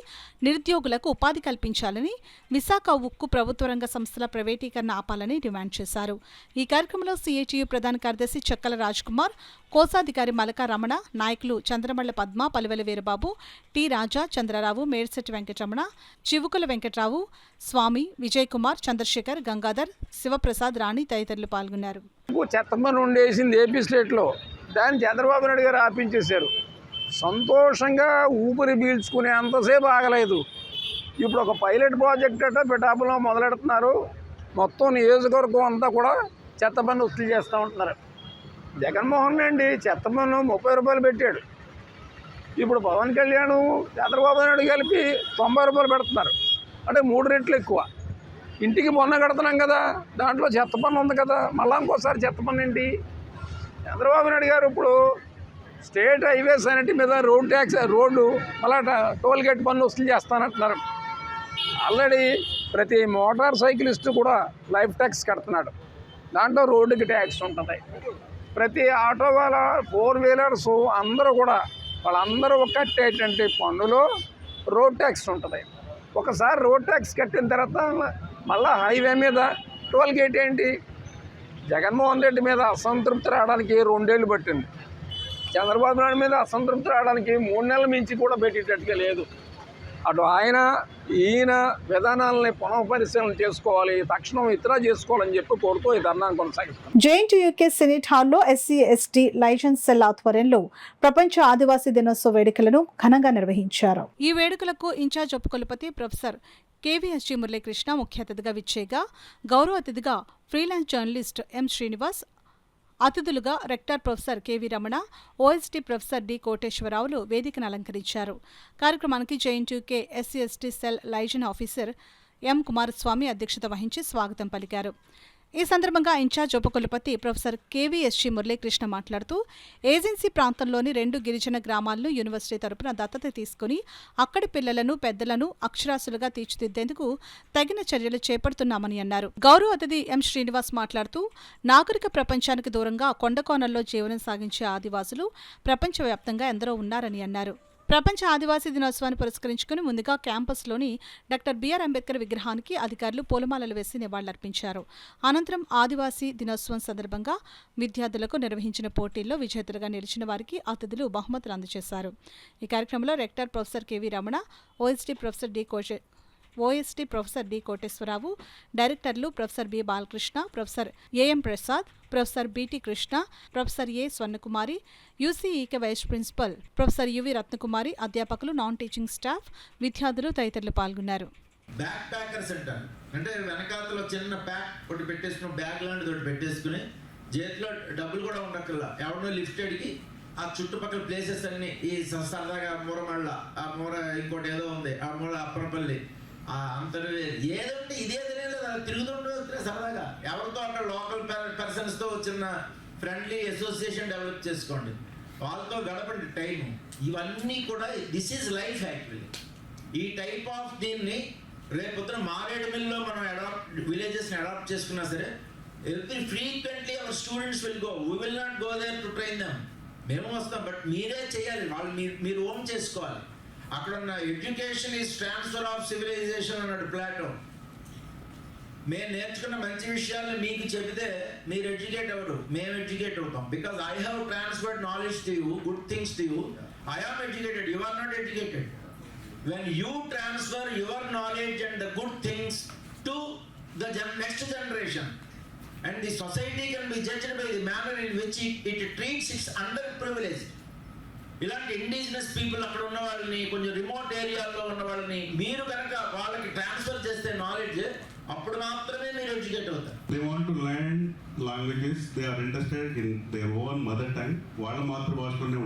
నిరుద్యోగులకు ఉపాధి కల్పించాలని, విశాఖ ఉక్కు ప్రభుత్వ రంగ సంస్థల ప్రైవేటీకరణ ఆపాలని డిమాండ్ చేశారు. ఈ కార్యక్రమంలో సిఐటియు ప్రధాన కార్యదర్శి చక్కల రాజ్కుమార్, కోశాధికారి మలకా రమణ, నాయకులు చంద్రమళ్ల పద్మ, పలువెల వీరబాబు, టి రాజా, చంద్రరావు, మేడ్శెట్టి వెంకటరమణ, చివుకుల వెంకట్రావు, స్వామి, విజయ్ కుమార్, చంద్రశేఖర్, గంగాధర్, శివప్రసాద్, రాణి తదితరులు పాల్గొన్నారు. చెత్తమని ఉండేసింది ఏపీ స్టేట్లో, దాన్ని చంద్రబాబు నాయుడు గారు ఆపించేశారు. సంతోషంగా ఊపిరి పీల్చుకునే అంతసేపు ఆగలేదు. ఇప్పుడు ఒక పైలట్ ప్రాజెక్ట్ అట పిఠాపురంలో మొదలెడుతున్నారు. మొత్తం నియోజకవర్గం అంతా కూడా చెత్త పన్ను వసూలు చేస్తూ ఉంటున్నారు. జగన్మోహన్ రెడ్డి చెత్త పన్ను 30 రూపాయలు పెట్టాడు. ఇప్పుడు పవన్ కళ్యాణ్, చంద్రబాబు నాయుడు కలిపి 90 రూపాయలు పెడుతున్నారు. అంటే 3 రెట్లు ఎక్కువ. ఇంటికి మొన్న కడుతున్నాం కదా, దాంట్లో చెత్త పన్ను ఉంది కదా, మళ్ళా ఇంకోసారి చెత్త పన్ను ఏంటి? చంద్రబాబు నాయుడు గారు ఇప్పుడు స్టేట్ హైవేస్ అన్నిటి మీద రోడ్ ట్యాక్స్, రోడ్డు మళ్ళా టోల్ గేట్ పన్ను వసూలు చేస్తానంటున్నారు. ఆల్రెడీ ప్రతి మోటార్ సైకిలిస్టు కూడా లైఫ్ ట్యాక్స్ కడుతున్నాడు. దాంట్లో రోడ్డుకి ట్యాక్స్ ఉంటుంది. ప్రతి ఆటో వాళ్ళ, 4 వీలర్స్ అందరూ కూడా వాళ్ళందరూ కట్టేటువంటి పన్నులో రోడ్ ట్యాక్స్ ఉంటుంది. ఒకసారి రోడ్ ట్యాక్స్ కట్టిన తర్వాత మళ్ళీ హైవే మీద టోల్ గేట్ ఏంటి? జగన్మోహన్ రెడ్డి మీద అసంతృప్తి రావడానికి 2 ఏళ్ళు పట్టింది. చంద్రబాబు నాయుడు మీద అసంతృప్తి రావడానికి 3 నెలల మించి కూడా పెట్టేటట్టుగా లేదు. అటు ఆయన, ఈయన విధానాలని పునఃపరిశీలన చేసుకోవాలి, తక్షణం విత్డ్రా చేసుకోవాలని చెప్పి కోరుతూ ఈ ధర్నాను కొనసాగిస్తాం. జేఎన్టీయూకే సెనేట్ హాల్లో SC/ST లైసెన్స్ సెల్ ఆధ్వర్యంలో ప్రపంచ ఆదివాసీ దినోత్సవ వేడుకలను ఘనంగా నిర్వహించారు. ఈ వేడుకలకు ఇన్ఛార్జ్ ఉపకులపతి ప్రొఫెసర్ KVSG మురళీకృష్ణ ముఖ్య అతిథిగా విచ్చేయగా, గౌరవ అతిథిగా ఫ్రీలాన్స్ జర్నలిస్ట్ M శ్రీనివాస్, అతిథులుగా Richter professor KV Ramana, OST professor D కోటేశ్వరరావులు వేదికను అలంకరించారు. కార్యక్రమానికి JNTUK SC/ST cell liaison officer M Kumaraswamy అధ్యక్షత వహించి స్వాగతం పలికారు. ఈ సందర్భంగా ఇన్ఛార్జ్ ఉపకులపతి ప్రొఫెసర్ KVSG మురళీకృష్ణ మాట్లాడుతూ, ఏజెన్సీ ప్రాంతంలోని 2 గిరిజన గ్రామాలను యూనివర్సిటీ తరపున దత్తత తీసుకుని అక్కడి పిల్లలను, పెద్దలను అక్షరాస్యులుగా తీర్చిదిద్దేందుకు తగిన చర్యలు చేపడుతున్నామని అన్నారు. గౌరవ అతిథి M శ్రీనివాస్ మాట్లాడుతూ, నాగరిక ప్రపంచానికి దూరంగా కొండకోణల్లో జీవనం సాగించే ఆదివాసులు ప్రపంచవ్యాప్తంగా ఎందరో ఉన్నారని అన్నారు. ప్రపంచ ఆదివాసీ దినోత్సవాన్ని పురస్కరించుకుని ముందుగా క్యాంపస్లోని డాక్టర్ బిఆర్ అంబేద్కర్ విగ్రహానికి అధికారులు పూలమాలలు వేసి నివాళులర్పించారు. అనంతరం ఆదివాసీ దినోత్సవం సందర్భంగా విద్యార్థులకు నిర్వహించిన పోటీల్లో విజేతలుగా నిలిచిన వారికి అతిథులు బహుమతులు అందజేశారు. ఈ కార్యక్రమంలో rector professor KV Ramana, OST professor D Koteswararao, డైరెక్టర్లు professor B Balakrishna, professor AM Prasad, professor BT Krishna, professor A Swarnakumari, UCEK vice principal professor UV Ratnakumari, అధ్యాపకులు, నాన్ టీచింగ్ స్టాఫ్, విద్యార్థులు తదితరులు పాల్గొన్నారు. బ్యాక్ ప్యాకర్స్ అంటారు. అంటే వెనకాతలో చిన్న ప్యాక్ ఒకటి పెట్టేసుకుని, బ్యాగ్ లాంటిది ఒకటి పెట్టేసుకుని, చేతిలో డబ్బులు కూడా ఉండక్కల్లా, ఎవరినో లిఫ్ట్ అడిగి ఆ చుట్టుపక్కల ప్లేసెస్ అన్ని, ఈ సరదాగా మూరమళ్ళ, ఆ మూర ఇంకోటి ఏదో ఉంది, ఆ మూర అప్పరపల్లి, ఆ అంతర్వేది, ఏదంటే ఇదే తెలియలేదు, అలా తిరుగుతుంటే సరదాగా ఎవరితో అక్కడ లోకల్ పర్సన్స్తో చిన్న ఫ్రెండ్లీ అసోసియేషన్ డెవలప్ చేసుకోండి, వాళ్ళతో గడపండి టైం. ఇవన్నీ కూడా దిస్ ఈజ్ లైఫ్ యాక్చువల్లీ. ఈ టైప్ ఆఫ్ దీన్ని రేపొద్దున మారేడుమిల్లో మనం విలేజెస్ని అడాప్ట్ చేసుకున్నా సరే, every frequently our students will go, we will not go there to train them. మేము వస్తాం, బట్ మీరే చేయాలి, వాళ్ళు మీరు ఓన్ చేసుకోవాలి. అక్కడ ఉన్న education is transfer of civilisation అన్నాడు ప్లాటో. మేము నేర్చుకున్న మంచి విషయాలను మీకు చెబితే మీరు ఎడ్యుకేట్ అవ్వరు, మేము ఎడ్యుకేట్ అవుతాం. Because I have transferred knowledge to you, good things to you, I am educated, you are not educated. When you transfer your knowledge and the good things to the next generation, and the society can be judged by the manner in which it treats its underprivileged. ఇలాంటి indigenous people అక్కడ ఉన్న వాళ్ళని, కొంచెం remote ఏరియాల్లో ఉన్న వాళ్ళని మీరు కనుక వాళ్ళకి ట్రాన్స్ఫర్ చేస్తే నాలెడ్జ్, అప్పుడు మాత్రమే మీరు ఎడ్యుకేట్ అవుతారు. They want to learn languages, they are interested in their own mother tongue. వాళ్ళ మాతృభాషలోనే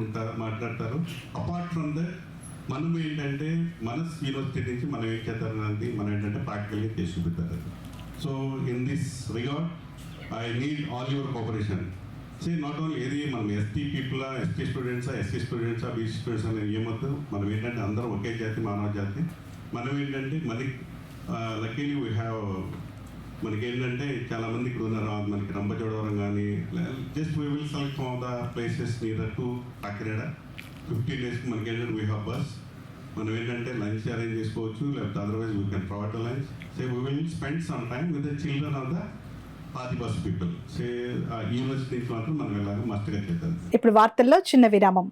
మాట్లాడతారు. అపార్ట్ ఫ్రమ్ దట్, మనం ఏంటంటే మన యూనివర్సిటీ నుంచి మనం ఏం చేద్దామన్నది మనం ఏంటంటే ప్రాక్టికల్గా చేసి చూపుతారు. So in this regard I need all your cooperation. Say not only ఏది మనం ఎస్టీ పీపుల్, ఎస్టీ స్టూడెంట్సా, ఎస్సీ స్టూడెంట్సా, బీసీ స్టూడెంట్స్ అనేది ఏమవుతుంది, మనం ఏంటంటే అందరం ఒకే జాతి, మానవ జాతి. మనం ఏంటంటే లక్కీలీ వీ హ్యావ్, మనకేంటంటే చాలామంది ఇక్కడ ఉన్నారు, మనకి రంపచోడవరం కానీ, just we will select from the places near to Kakinada. 15 days మనకి ఏంటంటే వీ హ్యావ్ బస్, మనం ఏంటంటే లంచ్ అరేంజ్ చేసుకోవచ్చు, లేకపోతే otherwise we can provide the lunch. Say we will spend some time with the children of the Adivasi people. Say university నుంచి మాత్రం మనం ఇలాగ మస్ట్గా చేద్దాం. ఇప్పుడు వార్తల్లో చిన్న విరామం.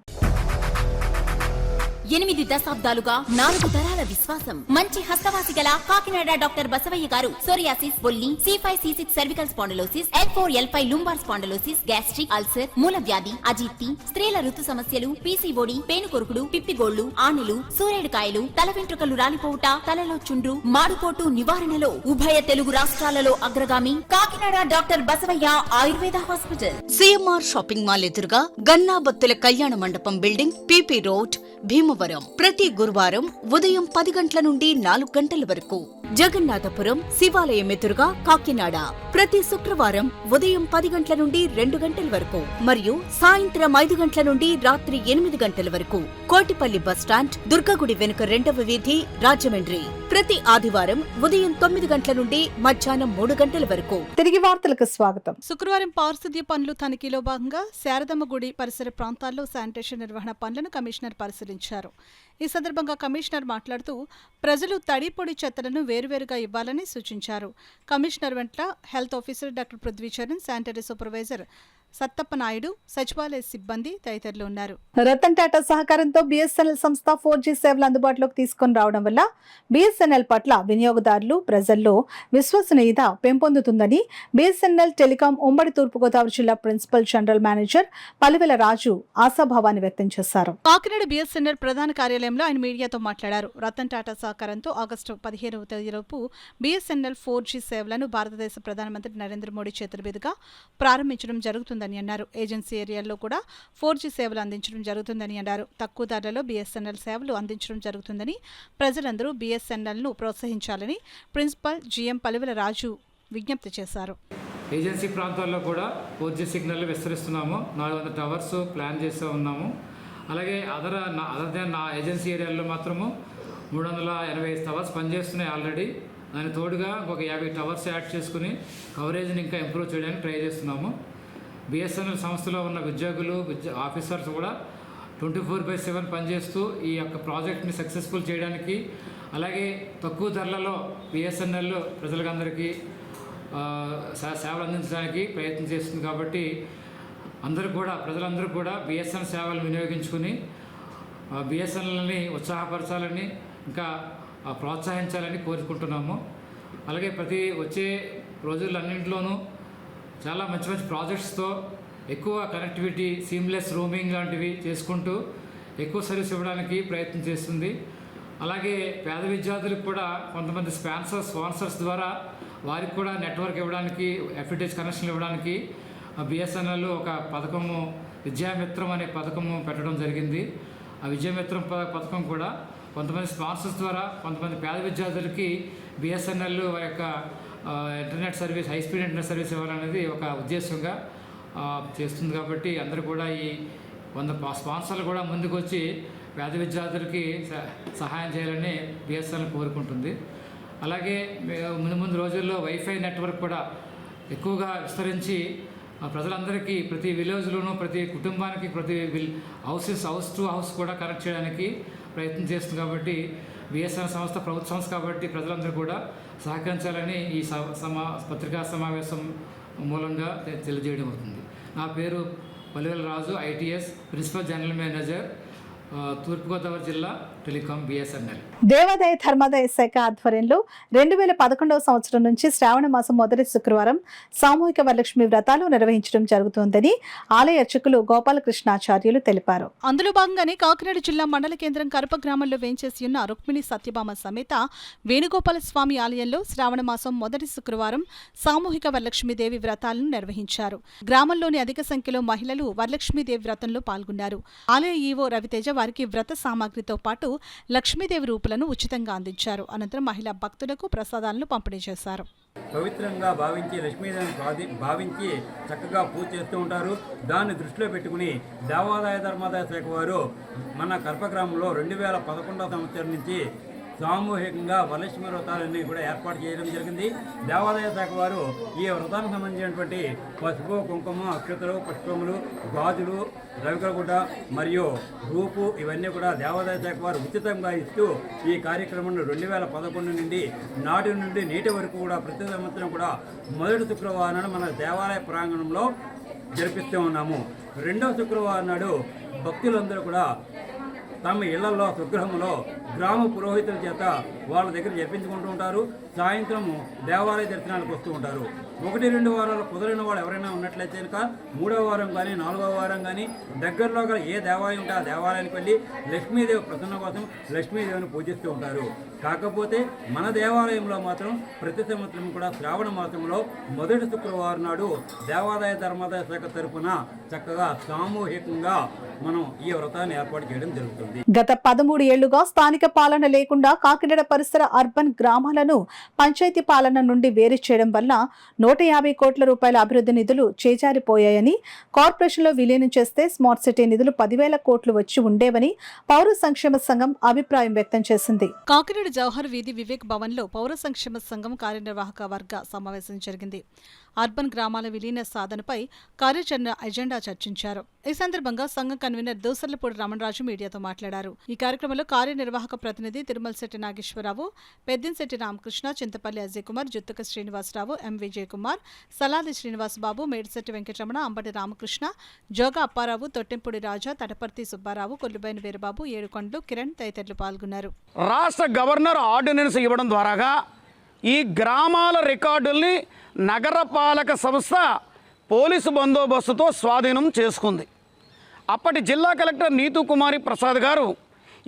8 దశాబ్దాలుగా 4 తరాల విశ్వాసం. మంచి హస్తవాసి గల కాకినాడ డాక్టర్ బసవయ్య గారు సోరియాసిస్, బొల్లి, C5, C6 cervical spondylosis, L4, L5 lumbar spondylosis, gastric ulcer, మూల వ్యాధి, అజీర్తి, స్త్రీల ఋతు సమస్యలు, PCOD, పేనుకొరుకుడు, పిప్పిగోళ్లు, ఆనెలు, సూరేడుకాయలు, తల వెంట్రుకలు రాలిపోవుట, తలలో చుండ్రు, మాడుకోటు నివారణలో ఉభయ తెలుగు రాష్ట్రాలలో అగ్రగామి Kakinada doctor Basavayya Ayurveda hospital. CMR shopping mall ఎదురుగా గన్నాబత్తుల కళ్యాణ మండపం బిల్డింగ్, PP రోడ్, భీమవరం. ప్రతి గురువారం ఉదయం 10 గంటల నుండి 4 గంటల వరకు. జగన్నాథపురం శివాలయం ఎదురుగా కాకినాడ ప్రతి శుక్రవారం ఉదయం 10 గంటల నుండి 2 గంటల వరకు మరియు సాయంత్రం 5 గంటల నుండి రాత్రి 8 గంటల వరకు. కోటిపల్లి బస్టాండ్, దుర్గగుడి వెనుక 2వ వీధి, రాజమండ్రి ప్రతి ఆదివారం ఉదయం 9 గంటల నుండి మధ్యాహ్నం 3 గంటల వరకు. తిరిగి వార్తలకు స్వాగతం. శుక్రవారం పారిశుద్ధ్య పనులు తనిఖీలో భాగంగా శారదమ్మ గుడి పరిసర ప్రాంతాల్లో శానిటేషన్ నిర్వహణ పనులను కమిషనర్ పరిశీలించారు. ఈ సందర్భంగా కమిషనర్ మాట్లాడుతూ ప్రజలు తడి పొడి చెత్తలను వేరువేరుగా ఇవ్వాలని సూచించారు. కమిషనర్ వెంట health officer doctor Prithvicharan, sanitary supervisor Sattappa Naidu, సచివాలయ సిబ్బంది తదితరులు ఉన్నారు. రతన్ టాటా సహకారంతో BSNL సంస్థ 4G సేవలు అందుబాటులోకి తీసుకొని రావడం వల్ల BSNL పట్ల వినియోగదారులు, ప్రజల్లో విశ్వసనీయత పెంపొందుతుందని BSNL టెలికాం ఉమ్మడి తూర్పుగోదావరి జిల్లా ప్రిన్సిపల్ జనరల్ మేనేజర్ పలివెల రాజు ఆశాభావాన్ని వ్యక్తం చేశారు. కాకినాడ BSNL ప్రధాన కార్యాలయంలో ఆయన మీడియాతో మాట్లాడారు. రతన్ టాటా సహకారంతో ఆగస్టు 15వ తేదీలోపు BSNL 4G సేవలను భారతదేశ ప్రధానమంత్రి నరేంద్ర మోడీ చేతుల మీదుగా ప్రారంభించడం జరుగుతుందని అన్నారు. ఏజెన్సీ ఏరియాల్లో కూడా 4G సేవలు అందించడం జరుగుతుందని అన్నారు. తక్కువ ధరలో BSNL సేవలు అందించడం జరుగుతుందని, ప్రజలందరూ BSNLను ప్రోత్సహించాలని ప్రిన్సిపల్ GM పలివెల రాజు విజ్ఞప్తి చేశారు. ఏజెన్సీ ప్రాంతాల్లో కూడా 4G సిగ్నల్ విస్తరిస్తున్నాము. 400 టవర్స్ ప్లాన్ చేస్తూ ఉన్నాము. అలాగే అదర్ దాన్ నా ఏజెన్సీ ఏరియాల్లో మాత్రము 385 టవర్స్ పనిచేస్తున్నాయి ఆల్రెడీ. దాని తోడుగా ఒక 50 టవర్స్ యాడ్ చేసుకుని కవరేజ్ని ఇంకా ఇంప్రూవ్ చేయడానికి ట్రై చేస్తున్నాము. BSNL సంస్థలో ఉన్న ఉద్యోగులు, ఆఫీసర్స్ కూడా 24/7 పనిచేస్తూ ఈ యొక్క ప్రాజెక్ట్ని సక్సెస్ఫుల్ చేయడానికి, అలాగే తక్కువ ధరలలో BSNL ప్రజలందరికీ సేవలు అందించడానికి ప్రయత్నం చేస్తుంది. కాబట్టి ప్రజలందరూ కూడా BSNL సేవలు వినియోగించుకుని BSNLని ఉత్సాహపరచాలని, ఇంకా ప్రోత్సహించాలని కోరుకుంటున్నాము. అలాగే వచ్చే రోజులన్నింటిలోనూ చాలా మంచి ప్రాజెక్ట్స్తో ఎక్కువ కనెక్టివిటీ, సీమ్లెస్ రోమింగ్ లాంటివి చేసుకుంటూ ఎక్కువ సర్వీస్ ఇవ్వడానికి ప్రయత్నం చేస్తుంది. అలాగే పేద విద్యార్థులకు కూడా కొంతమంది స్పాన్సర్స్ ద్వారా వారికి కూడా నెట్వర్క్ ఇవ్వడానికి, ఎఫ్టిహెచ్ కనెక్షన్లు ఇవ్వడానికి బిఎస్ఎన్ఎల్ ఒక పథకము, విద్యామిత్రం అనే పథకము పెట్టడం జరిగింది. ఆ విద్యామిత్రం పథకం కూడా కొంతమంది స్పాన్సర్స్ ద్వారా కొంతమంది పేద విద్యార్థులకి బిఎస్ఎన్ఎల్ యొక్క internet service, high speed internet service ఇవ్వాలనేది ఒక ఉద్దేశంగా చేస్తుంది. కాబట్టి అందరూ కూడా ఈ 100 స్పాన్సర్లు కూడా ముందుకు వచ్చి పేద విద్యార్థులకి సహాయం చేయాలని బిఎస్ఎన్ఎల్ కోరుకుంటుంది. అలాగే ముందు రోజుల్లో వైఫై నెట్వర్క్ కూడా ఎక్కువగా విస్తరించి ప్రజలందరికీ ప్రతి విలేజ్లోనూ, ప్రతి కుటుంబానికి, ప్రతి హౌస్ టు హౌస్ కూడా కనెక్ట్ చేయడానికి ప్రయత్నం చేస్తుంది. కాబట్టి బిఎస్ఎన్ఎల్ సంస్థ ప్రభుత్వ సంస్థ కాబట్టి ప్రజలందరూ కూడా సహకరించాలని ఈ పత్రికా సమావేశం మూలంగా తెలియజేయడం అవుతుంది. నా పేరు పల్లివేల రాజు, ఐటీఎస్ ప్రిన్సిపల్ జనరల్ మేనేజర్, తూర్పుగోదావరి జిల్లా టెలికాం బిఎస్ఎన్ఎల్. దేవాదాయ ధర్మాదాయ శాఖ ఆధ్వర్యంలో 2011వ సంవత్సరం నుంచి శ్రావణ మాసం మొదటి శుక్రవారం సామూహిక వరలక్ష్మి వ్రతాలు నిర్వహించడం జరుగుతోందని ఆలయ అర్చకులు గోపాలకృష్ణాచార్యులు తెలిపారు. అందులో భాగంగానే కాకినాడ జిల్లా మండల కేంద్రం కరప గ్రామంలో వేంచేసి ఉన్న రుక్మిణి సత్యభామ సమేత వేణుగోపాల స్వామి ఆలయంలో శ్రావణ మాసం మొదటి శుక్రవారం సామూహిక వరలక్ష్మీదేవి వ్రతాలను నిర్వహించారు. గ్రామంలోని అధిక సంఖ్యలో మహిళలు వరలక్ష్మీదేవి వ్రతంలో పాల్గొన్నారు. ఆలయ ఈవో రవితేజ వారికి వ్రత సామాగ్రితో పాటు లక్ష్మీదేవి రూపులను ఉచితంగా అందించారు. అనంతరం మహిళా భక్తులకు ప్రసాదాలను పంపిణీ చేశారు. పవిత్రంగా భావించి లక్ష్మీదేవిని భావించి చక్కగా పూజ చేస్తూ ఉంటారు. దాన్ని దృష్టిలో పెట్టుకుని దేవాదాయ ధర్మాదాయ శాఖ వారు మన కర్పగ్రామంలో 2011వ సంవత్సరం నుంచి సామూహికంగా వరలక్ష్మి వ్రతాలన్నీ కూడా ఏర్పాటు చేయడం జరిగింది. దేవాదాయ శాఖ వారు ఈ వ్రతానికి సంబంధించినటువంటి పసుపు, కుంకుమ, అక్షతలు, పుష్పములు, గాజులు, రవికలగుడ్డ మరియు రూపు ఇవన్నీ కూడా దేవాదాయ శాఖ వారు ఉచితంగా ఇస్తూ ఈ కార్యక్రమాన్ని 2011 నుండి నాటి నుండి నేటి వరకు కూడా ప్రతి సంవత్సరం కూడా మొదటి శుక్రవారం మన దేవాలయ ప్రాంగణంలో జరిపిస్తూ ఉన్నాము. రెండవ శుక్రవారం నాడు భక్తులందరూ కూడా తమ ఇళ్లలో స్వగృహంలో గ్రామ పురోహితుల చేత వాళ్ళ దగ్గర జరిపించుకుంటూ ఉంటారు. సాయంత్రము దేవాలయ దర్శనానికి వస్తూ ఉంటారు. 1-2 వారాలు కుదరిన వాళ్ళు ఎవరైనా ఉన్నట్లయితే కనుక 3వ వారం కానీ 4వ వారం కానీ దగ్గరలో గల ఏ దేవాలయం ఉంటే ఆ దేవాలయానికి వెళ్ళి లక్ష్మీదేవి ప్రసన్న కోసం లక్ష్మీదేవిని పూజిస్తూ ఉంటారు. కాకపోతే మన దేవాలయంలో మాత్రం ప్రతి సంవత్సరం కూడా శ్రావణ మాసంలో మొదటి శుక్రవారం నాడు దేవాదాయ ధర్మాదాయ శాఖ తరఫున చక్కగా సామూహికంగా మనం ఈ వ్రతాన్ని ఏర్పాటు చేయడం జరుగుతుంది. గత 13 ఏళ్లుగా స్థానిక పాలన లేకుండా కాకినాడ పరిసర అర్బన్ గ్రామాలను పంచాయతీ పాలన నుండి వేరు చేయడం వల్ల 150 కోట్ల రూపాయల అభివృద్ధి నిధులు చేజారిపోయాయని, కార్పొరేషన్లో విలీనం చేస్తే స్మార్ట్ సిటీ నిధులు 10,000 కోట్లు వచ్చి ఉండేవని పౌర సంక్షేమ సంఘం అభిప్రాయం వ్యక్తం చేసింది. కాకినాడ జవహర్ వీధి వివేక్ భవన్లో పౌర సంక్షేమ సంఘం కార్యనిర్వాహక వర్గ సమావేశం జరిగింది. అర్బన్ గ్రామాల విలీన సాధనపై కార్యాచరణ ఎజెండా చర్చించారు. ఈ సందర్భంగా సంఘం కన్వీనర్ దోసర్లపూడి రమణరాజు మీడియాతో మాట్లాడారు. ఈ కార్యక్రమంలో కార్యనిర్వాహక ప్రతినిధి తిరుమలశెట్టి నాగేశ్వరరావు, పెద్దింశెట్టి రామకృష్ణ, చింతపల్లి అజయ్ కుమార్, జుత్తుక శ్రీనివాసరావు, ఎం విజయ్ కుమార్, సలాది శ్రీనివాసబాబు, మేడిశెట్టి వెంకటరమణ, అంబటి రామకృష్ణ, జోగా అప్పారావు, తొట్టెంపూడి రాజా, తటపర్తి సుబ్బారావు, కొల్లుబైన వీరబాబు, ఏడుకొండలు, కిరణ్ తదితరులు పాల్గొన్నారు. రాష్ట్ర గవర్నర్ ఆర్డినెన్స్ ఇవ్వడం ద్వారాగా ఈ గ్రామాల రికార్డుల్ని నగరపాలక సంస్థ పోలీసు బందోబస్తుతో స్వాధీనం చేసుకుంది. అప్పటి జిల్లా కలెక్టర్ నీతూ కుమారి ప్రసాద్ గారు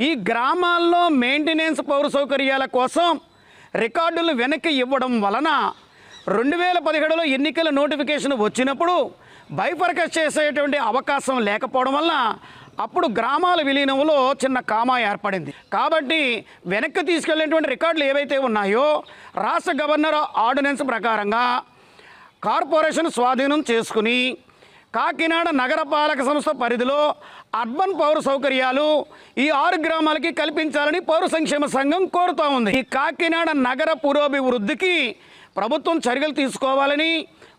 ఈ గ్రామాల్లో మెయింటెనెన్స్ పౌర సౌకర్యాల కోసం రికార్డులను వెనక్కి ఇవ్వడం వలన 2017లో ఎన్నికల నోటిఫికేషన్ వచ్చినప్పుడు బైఫర్కేట్ చేసేటువంటి అవకాశం లేకపోవడం వల్ల అప్పుడు గ్రామాల విలీనంలో చిన్న కామా ఏర్పడింది. కాబట్టి వెనక్కి తీసుకెళ్లేటువంటి రికార్డులు ఏవైతే ఉన్నాయో రాష్ట్ర గవర్నర్ ఆర్డినెన్స్ ప్రకారంగా కార్పొరేషన్ స్వాధీనం చేసుకుని కాకినాడ నగరపాలక సంస్థ పరిధిలో అర్బన్ పౌర సౌకర్యాలు ఈ 6 గ్రామాలకి కల్పించాలని పౌర సంక్షేమ సంఘం కోరుతూ ఉంది. ఈ కాకినాడ నగర పురోభివృద్ధికి ప్రభుత్వం చర్యలు తీసుకోవాలని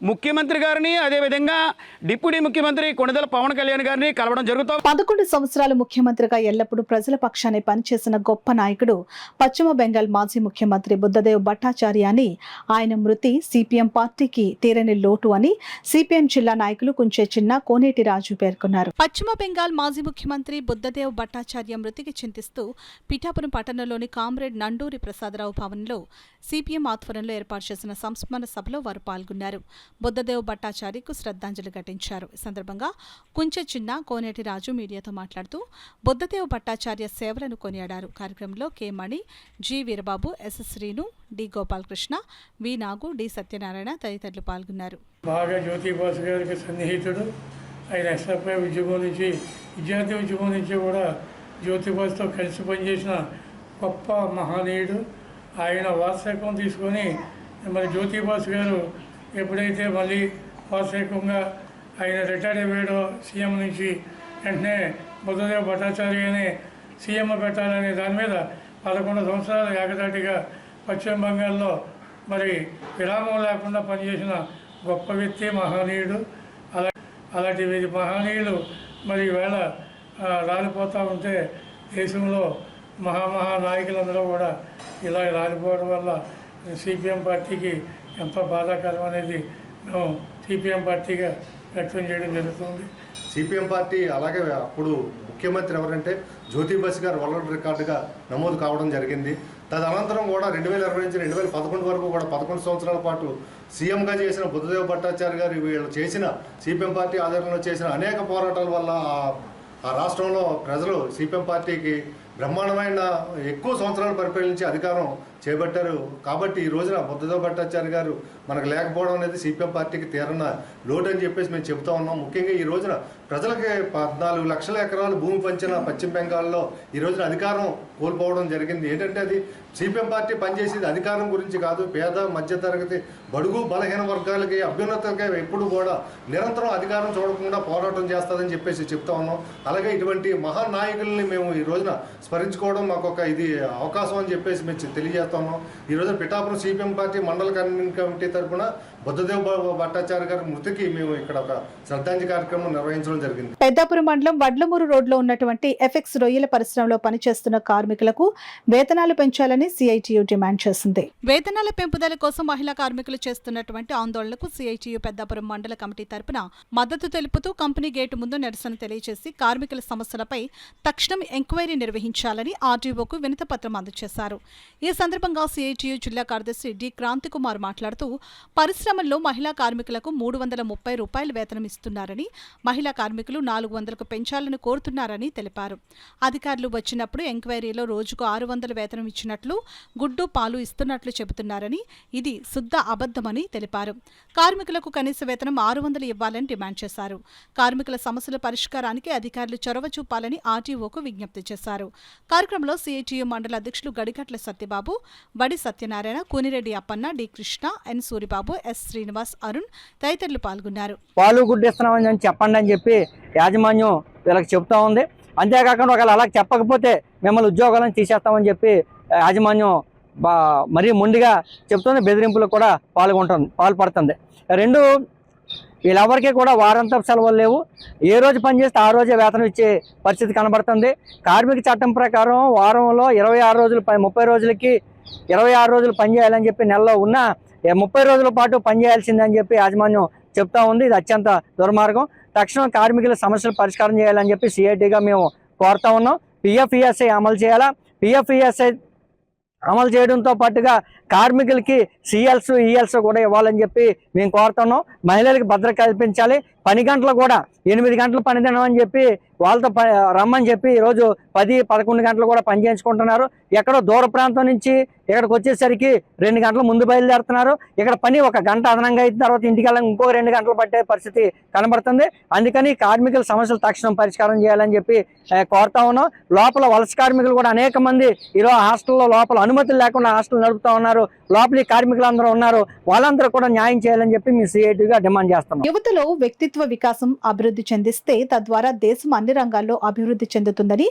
ముఖ్యమంత్రి గారిని, అదేవిధంగా డిప్యూటీ ముఖ్యమంత్రి కొణిదెల పవన్ కళ్యాణ్ గారిని కలవడం జరుగుతుంది. 11 సంవత్సరాలు ముఖ్యమంత్రిగా ఎల్లప్పుడూ ప్రజల పక్షాన్ని పనిచేసిన గొప్ప నాయకుడు పశ్చిమ బెంగాల్ మాజీ ముఖ్యమంత్రి బుద్ధదేవ్ భట్టాచార్య అని, ఆయన మృతి సిపిఎం పార్టీకి తీరని లోటు అని సిపిఎం జిల్లా నాయకులు కుంచే చిన్న, కోనేటి రాజు పేర్కొన్నారు. పశ్చిమ బెంగాల్ మాజీ ముఖ్యమంత్రి బుద్ధదేవ్ భట్టాచార్య మృతికి చింతిస్తూ పిఠాపురం పట్టణంలోని కామ్రేడ్ నండూరి ప్రసాదరావు భవన్లో సిపిఎం ఆధ్వర్యంలో ఏర్పాటు చేసిన సంస్మరణ సభలో వారు పాల్గొన్నారు. బుద్ధదేవ్ భట్టాచార్యకు శ్రద్ధాంజలి ఘటించారు. ఈ సందర్భంగా కుంచె చిన్న కోనేటి రాజు మీడియాతో మాట్లాడుతూ బుద్ధదేవ్ భట్టాచార్య సేవలను కొనియాడారు. కార్యక్రమంలో K Mani, G Veerababu, S Srinu, D Gopalakrishna, V Nagu, D Satyanarayana తదితరులు పాల్గొన్నారు. బాగా జ్యోతిబాసు గారికి సన్నిహితుడు. ఆయన ఎస్ఎఫ్ఐ ఉద్యమం నుంచి, విద్యార్థి ఉద్యమం నుంచి కూడా జ్యోతిబాసుతో కలిసి పనిచేసిన గొప్ప మహనీయుడు. ఆయన వారసత్వం తీసుకొని మరి జ్యోతిబాసు గారు ఎప్పుడైతే మళ్ళీ వారసత్వంగా ఆయన రిటైర్ అయ్యాడో సీఎం నుంచి, వెంటనే బుద్ధదేవ్ భట్టాచార్యని సీఎం పెట్టాలనే దాని మీద 11 సంవత్సరాలు ఏకదాటిగా పశ్చిమ బంగాల్లో మరి విరామం లేకుండా పనిచేసిన గొప్ప వ్యక్తి, మహనీయుడు. అలాంటి మహనీయులు మరి ఈవేళ రాలిపోతూ ఉంటే దేశంలో నాయకులందరూ కూడా ఇలా రాలిపోవడం వల్ల సిపిఎం పార్టీకి ఎంతో బాధాకరం అనేది మేము సిపిఎం పార్టీగా వ్యక్తం చేయడం జరుగుతుంది. సిపిఎం పార్టీ అలాగే అప్పుడు ముఖ్యమంత్రి ఎవరంటే జ్యోతిబాసు గారు వరల్డ్ రికార్డుగా నమోదు కావడం జరిగింది. తదనంతరం కూడా 2020 నుంచి 2011 వరకు కూడా 11 సంవత్సరాల పాటు సీఎంగా చేసిన బుద్ధదేవ్ భట్టాచార్య గారు వీళ్ళు చేసిన సిపిఎం పార్టీ ఆధ్వర్యంలో చేసిన అనేక పోరాటాల వల్ల ఆ రాష్ట్రంలో ప్రజలు సిపిఎం పార్టీకి బ్రహ్మాండమైన ఎక్కువ సంవత్సరాలు పరిపాలించి అధికారం చేపట్టారు. కాబట్టి ఈ రోజున బుద్ధదేవ్ భట్టాచార్య గారు మనకు లేకపోవడం అనేది సిపిఎం పార్టీకి తీరన లోటు అని చెప్పేసి మేము చెప్తా ఉన్నాం. ముఖ్యంగా ఈ రోజున ప్రజలకి 14 లక్షల ఎకరాలు భూమి పంచిన పశ్చిమ బెంగాల్లో ఈ రోజున అధికారం కోల్పోవడం జరిగింది. ఏంటంటే అది సిపిఎం పార్టీ పనిచేసేది అధికారం గురించి కాదు, పేద మధ్యతరగతి బడుగు బలహీన వర్గాలకి అభ్యున్నతకి ఎప్పుడు కూడా నిరంతరం అధికారం చూడకుండా పోరాటం చేస్తుందని చెప్పేసి చెప్తా ఉన్నాం. అలాగే ఇటువంటి మహానాయకుల్ని మేము ఈ రోజున స్మరించుకోవడం మాకు ఒక ఇది అవకాశం అని చెప్పేసి మేము తెలియజేస్తాము. ఈ రోజున పిఠాపురం సిపిఎం పార్టీ మండల కమిటీ తరఫున బుద్ధదేవ్ భట్టాచార్య గారి మృతికి మేము ఇక్కడ ఒక శ్రద్ధాంజలి కార్యక్రమం నిర్వహించడం జరిగింది. పెద్దాపురం మండలం వడ్లమూరు రోడ్లో ఉన్నటువంటి ఎఫెక్స్ రొయ్యల పరిశ్రమలో పనిచేస్తున్న కార్మికులకు వేతనాలు పెంచాలని సిఐటియు డిమాండ్ చేసింది. వేతనాల పెంపుదల కోసం మహిళా కార్మికులు చేస్తున్నటువంటి ఆందోళనకు సిఐటియు పెద్దాపురం మండల కమిటీ తరపున మద్దతు తెలుపుతూ కంపెనీ గేటు ముందు నిరసన తెలియజేసి కార్మికుల సమస్యలపై తక్షణం ఎంక్వైరీ నిర్వహించాలని ఆర్డీఓకు వినతిపత్రం అందజేశారు. ఈ సందర్భంగా సిఐటియు జిల్లా కార్యదర్శి డి క్రాంతికుమార్ మాట్లాడుతూ పరిశ్రమల్లో మహిళా కార్మికులకు 330 రూపాయలు వేతనం ఇస్తున్నారని, మహిళా కార్మికులు 400కు పెంచాలని కోరుతున్నారని తెలిపారు. అధికారులు వచ్చినప్పుడు ఎంక్వైరీలో రోజుకు 600 వేతనం ఇచ్చినట్లు, గుడ్డు పాలు ఇస్తున్నట్లు చెబుతున్నారని, ఇది శుద్ధ అబద్ధమని తెలిపారు. కార్మికులకు కనీస వేతనం 600 ఇవ్వాలని డిమాండ్ చేశారు. కార్మికుల సమస్యల పరిష్కారానికి అధికారులు చొరవ చూపాలని ఆర్టీఓకు విజ్ఞప్తి చేశారు. కార్యక్రమంలో సిఐటియు మండల అధ్యక్షులు గడిగట్ల సత్యబాబు, వడి సత్యనారాయణ, కూనిరెడ్డి అప్పన్న, డి కృష్ణ, ఎన్ సూరిబాబు, ఎస్ శ్రీనివాస్, అరుణ్ తదితరులు పాల్గొన్నారు. పాలు గుడ్డు ఇస్తున్నామని చెప్పండి అని చెప్పి యాజమాన్యం వీళ్ళకి చెప్తా ఉంది. అంతేకాకుండా ఒకవేళ అలా చెప్పకపోతే మిమ్మల్ని ఉద్యోగాలను తీసేస్తామని చెప్పి యాజమాన్యం మరీ మొండిగా చెప్తుంది. బెదిరింపులకు కూడా పాల్పడుతుంది. రెండు, వీళ్ళెవరికీ కూడా వారాంతపు సెలవులు లేవు. ఏ రోజు పని చేస్తే ఆ రోజే వేతనం ఇచ్చే పరిస్థితి కనబడుతుంది. కార్మిక చట్టం ప్రకారం వారంలో 26 రోజులు 30 రోజులకి 26 రోజులు పనిచేయాలని చెప్పి నెలలో ఉన్న 30 రోజుల పాటు పనిచేయాల్సిందని చెప్పి యాజమాన్యం చెప్తా ఉంది. ఇది అత్యంత దుర్మార్గం. తక్షణం కార్మికుల సమస్యలు పరిష్కారం చేయాలని చెప్పి సిఐటిగా మేము కోరుతా ఉన్నాం. పిఎఫ్ఈఎస్ఐ అమలు చేయాలా. పిఎఫ్ఈఎస్ఐ అమలు చేయడంతో పాటుగా కార్మికులకి సిఎల్స్ ఈఎల్స్ కూడా ఇవ్వాలని చెప్పి మేము కోరుతున్నాం. మహిళలకు భద్రత కల్పించాలి. పని గంటలు కూడా 8 గంటలు పని తినమని చెప్పి వాళ్ళతో రమ్మని చెప్పి ఈరోజు 10-11 గంటలు కూడా పని చేయించుకుంటున్నారు. ఎక్కడో దూర ప్రాంతం నుంచి ఇక్కడికి వచ్చేసరికి 2 గంటలు ముందు బయలుదేరుతున్నారు. ఇక్కడ పని 1 గంట అదనంగా అయిన తర్వాత ఇంటికి వెళ్ళి ఇంకో 2 గంటలు పట్టే పరిస్థితి కనబడుతుంది. అందుకని కార్మికుల సమస్యలు తక్షణం పరిష్కారం చేయాలని చెప్పి కోరుతా ఉన్నాం. లోపల వలస కార్మికులు కూడా అనేక మంది ఈరోజు హాస్టల్లో లోపల అనుమతులు లేకుండా హాస్టల్ నడుపుతా ఉన్నారు. లోపలి కార్మికులందరూ ఉన్నారు. వాళ్ళందరూ కూడా న్యాయం చేయాలని చెప్పి మీ సిఐటిగా డిమాండ్ చేస్తున్నాం. యువతలో వ్యక్తిత్వ వికాసం అభివృద్ధి చెందిస్తే తద్వారా దేశం అన్ని రంగాల్లో అభివృద్ధి చెందుతుందని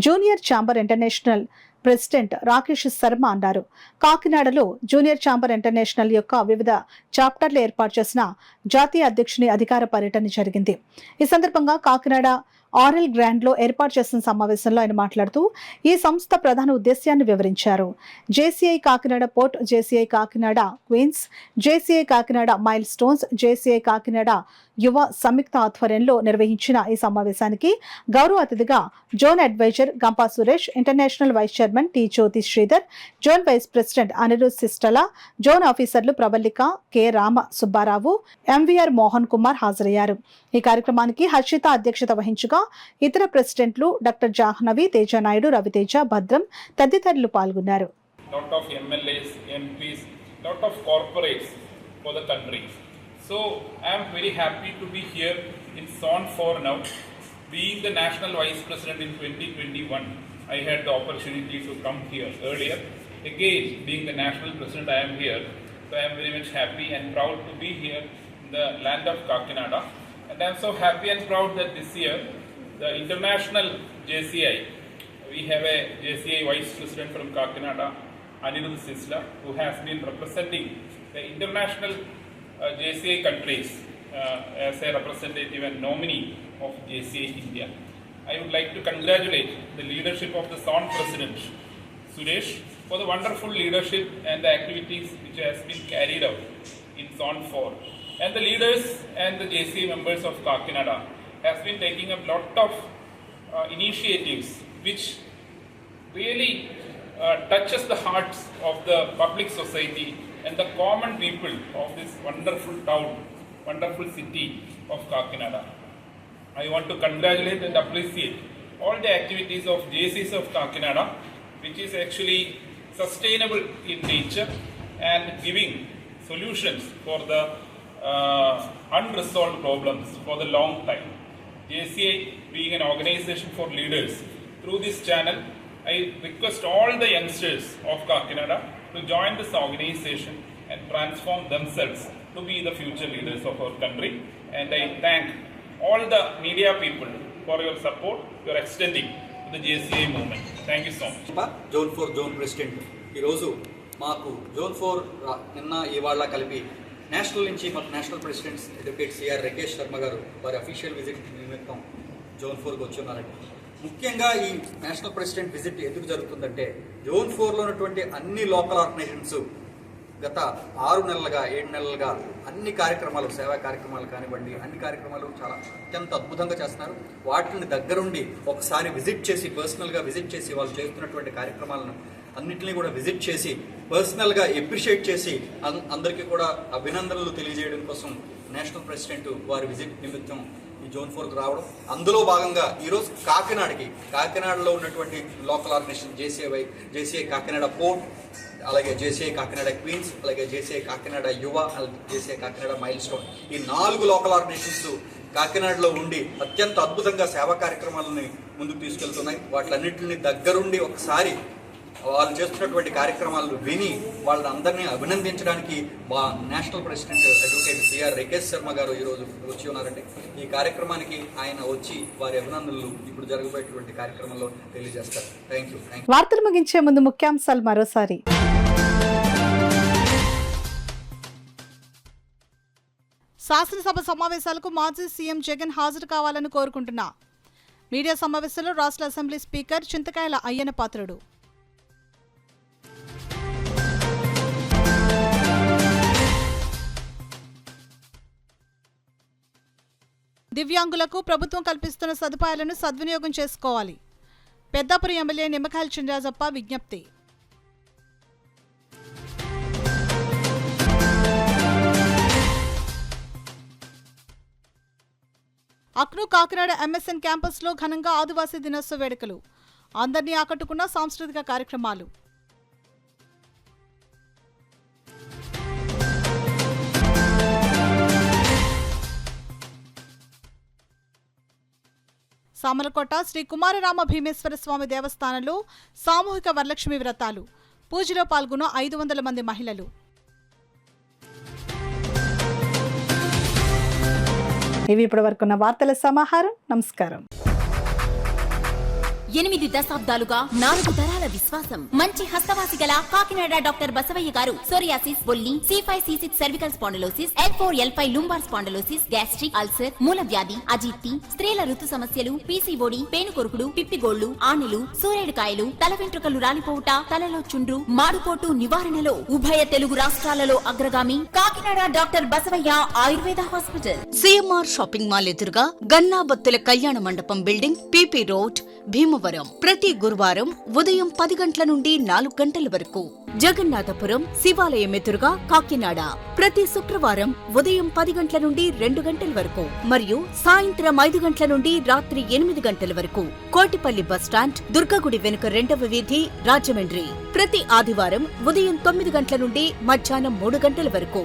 junior chamber international president Rakesh Sharma అన్నారు. కాకినాడలో జూనియర్ ఛాంబర్ ఇంటర్నేషనల్ యొక్క వివిధ చాప్టర్లు ఏర్పాటు చేసిన జాతీయ అధ్యక్షుని అధికార పర్యటన జరిగింది. ఈ సందర్భంగా కాకినాడ ఆరల్ గ్రాండ్ లో ఏర్పాటు చేసిన సమావేశంలో ఆయన మాట్లాడుతూ ఈ సంస్థ ప్రధాన ఉద్దేశ్యాన్ని వివరించారు. JCI Kakinada port, JCI Kakinada queens, JCI Kakinada milestones, JCI Kakinada Yuva సంయుక్త ఆధ్వర్యంలో నిర్వహించిన ఈ సమావేశానికి గౌరవ అతిథిగా zone adviser Gampa Suresh, international vice chairman T Jyothi Sridhar, zone vice president Anirudh Sistala, zone ఆఫీసర్లు ప్రబల్లిక, కె రామ సుబ్బారావు, ఎంవీఆర్ మోహన్ కుమార్ హాజరయ్యారు. ఈ కార్యక్రమానికి హర్షిత అధ్యక్షత వహించగా ఇతర ప్రెసిడెంట్లు డాక్టర్ జాహ్నవి, తేజనాయుడు, రవితేజ, భద్రం తదితరులు పాల్గొన్నారు. Lot of MLAs, MPs, lot of corporates for the country. So I am very happy to be here in Zone 4 now. Being the National Vice President in 2021, I had the opportunity to come here earlier. Again, being the National President, I am here. So I am very much happy and proud to be here in the land of Kakinada. And I am so happy and proud that this year, the international JCI, we have a JCI Vice President from Kakinada, Anirudh Sisla, who has been representing the international JCI countries as a representative and nominee of JCI India. I would like to congratulate the leadership of the Zone President, Suresh, for the wonderful leadership and the activities which has been carried out in Zone 4. And the leaders and the JCI members of Kakinada has been taking a lot of initiatives which really touches the hearts of the public society and the common people of this wonderful town, wonderful city of Kakinada. I want to congratulate and appreciate all the activities of JCs of Kakinada, which is actually sustainable in nature and giving solutions for the unresolved problems for the long time. JCI being an organization for leaders, through this channel, I request all the youngsters of Kakinada to join this organization and transform themselves to be the future leaders of our country. And I thank all the media people for your support you are extending to the JCI movement. Thank you so much. Zone 4 Zone President. ఈరోజు మాకు zone 4 నిన్న ఇవాళ కలిపి national నుంచి మాకు national presidents advocate CR Rakesh Sharma garu వారి official visit నిమిత్తం zone 4కి వచ్చి ఉన్నారండి. ముఖ్యంగా ఈ నేషనల్ ప్రెసిడెంట్ విజిట్ ఎందుకు జరుగుతుందంటే జోన్ 4లో ఉన్నటువంటి అన్ని లోకల్ ఆర్గనైజేషన్స్ గత 6 నెలలుగా 7 నెలలుగా అన్ని కార్యక్రమాలు, సేవా కార్యక్రమాలు కానివ్వండి, అన్ని కార్యక్రమాలు చాలా అత్యంత అద్భుతంగా చేస్తున్నారు. వాటిని దగ్గరుండి ఒకసారి విజిట్ చేసి, పర్సనల్గా విజిట్ చేసి వాళ్ళు చేస్తున్నటువంటి కార్యక్రమాలను అన్నింటినీ కూడా విజిట్ చేసి పర్సనల్గా ఎప్రిషియేట్ చేసి అందరికీ కూడా అభినందనలు తెలియజేయడం కోసం నేషనల్ ప్రెసిడెంట్ వారి విజిట్ నిమిత్తం ఈ జోన్ 4కు రావడం. అందులో భాగంగా ఈరోజు కాకినాడలో ఉన్నటువంటి local organisation JCI Kakinada port, అలాగే జేసీఐ కాకినాడ క్వీన్స్, అలాగే JCI Kakinada Yuva, JCI Kakinada mile stone, ఈ 4 లోకల్ ఆర్గనైజేషన్స్ కాకినాడలో ఉండి అత్యంత అద్భుతంగా సేవా కార్యక్రమాలని ముందుకు తీసుకెళ్తున్నాయి. వాటిలన్నింటినీ దగ్గరుండి ఒకసారి వాళ్ళు చేస్తున్నటువంటి కార్యక్రమాలను విని వాళ్ళందరినీ అభినందించడానికి మా national president advocate CR Rakesh Sharma గారు ఈరోజు వచ్చి ఉన్నారండి. ఈ కార్యక్రమానికి ఆయన వచ్చి వారి అభినందనలు ఇప్పుడు జరగబోయేటువంటి కార్యక్రమంలో తెలియజేస్తారు. Thank you. వార్తలు ముగించే ముందు ముఖ్యాంశాలు మరోసారి. శాసనసభ సమావేశాలకు మాజీ సీఎం జగన్ హాజరు కావాలని కోరుకుంటున్నా. మీడియా సమావేశంలో రాష్ట్ర అసెంబ్లీ స్పీకర్ చింతకాయల అయ్యన్న పాత్రుడు. దివ్యాంగులకు ప్రభుత్వం కల్పిస్తున్న సదుపాయాలను సద్వినియోగం చేసుకోవాలి. పెద్దాపురం ఎమ్మెల్యే నిమ్మకాయల చినరాజప్ప విజ్ఞప్తి. అక్ను కాకినాడ ఎంఎస్ఎన్ క్యాంపస్లో ఘనంగా ఆదివాసీ దినోత్సవ వేడుకలు. అందరినీ ఆకట్టుకున్న సాంస్కృతిక కార్యక్రమాలు. సామలకోట శ్రీ కుమారరామ భీమేశ్వర స్వామి దేవస్థానంలో సామూహిక వరలక్ష్మి వ్రతాలు. పూజలో పాల్గొన్న 500 మంది మహిళలు. ఇవి ఇప్పటి వరకున్న వార్తల సమాహారం. నమస్కారం. 8 దశాబ్దాలుగా 4 తరాల విశ్వాసం. మంచి హస్తవాసి గల కాకినాడ డాక్టర్ బసవయ్య గారు సోరియాసిస్, బొల్లి, C5C6 cervical spondylosis, L4L5 lumbar spondylosis, gastric ulcer, మూల వ్యాధి, అజీర్తి, స్త్రీల ఋతు సమస్యలు, PCOD, పేనుకొరుకుడు, పిప్పిగోళ్లు, ఆనెలు, సూరేడుకాయలు, తల వెంట్రుకలు రాలిపోవుట, తలలో చుండ్రు, మాడుకోటు నివారణలో ఉభయ తెలుగు రాష్ట్రాలలో అగ్రగామి Kakinada doctor Basavayya Ayurveda hospital. CMR shopping mall ఎదురుగా గన్నాబత్తుల కళ్యాణ మండపం బిల్డింగ్, PP రోడ్, భీమవరం. ప్రతి గురువారం ఉదయం 10 గంటల నుండి 4 గంటల వరకు. జగన్నాథపురం శివాలయం ఎదురుగా కాకినాడ ప్రతి శుక్రవారం ఉదయం 10 గంటల నుండి 2 గంటల వరకు మరియు సాయంత్రం 5 గంటల నుండి రాత్రి 8 గంటల వరకు. కోటిపల్లి బస్టాండ్, దుర్గగుడి వెనుక 2వ వీధి, రాజమండ్రి. ప్రతి ఆదివారం ఉదయం 9 గంటల నుండి మధ్యాహ్నం 3 గంటల వరకు.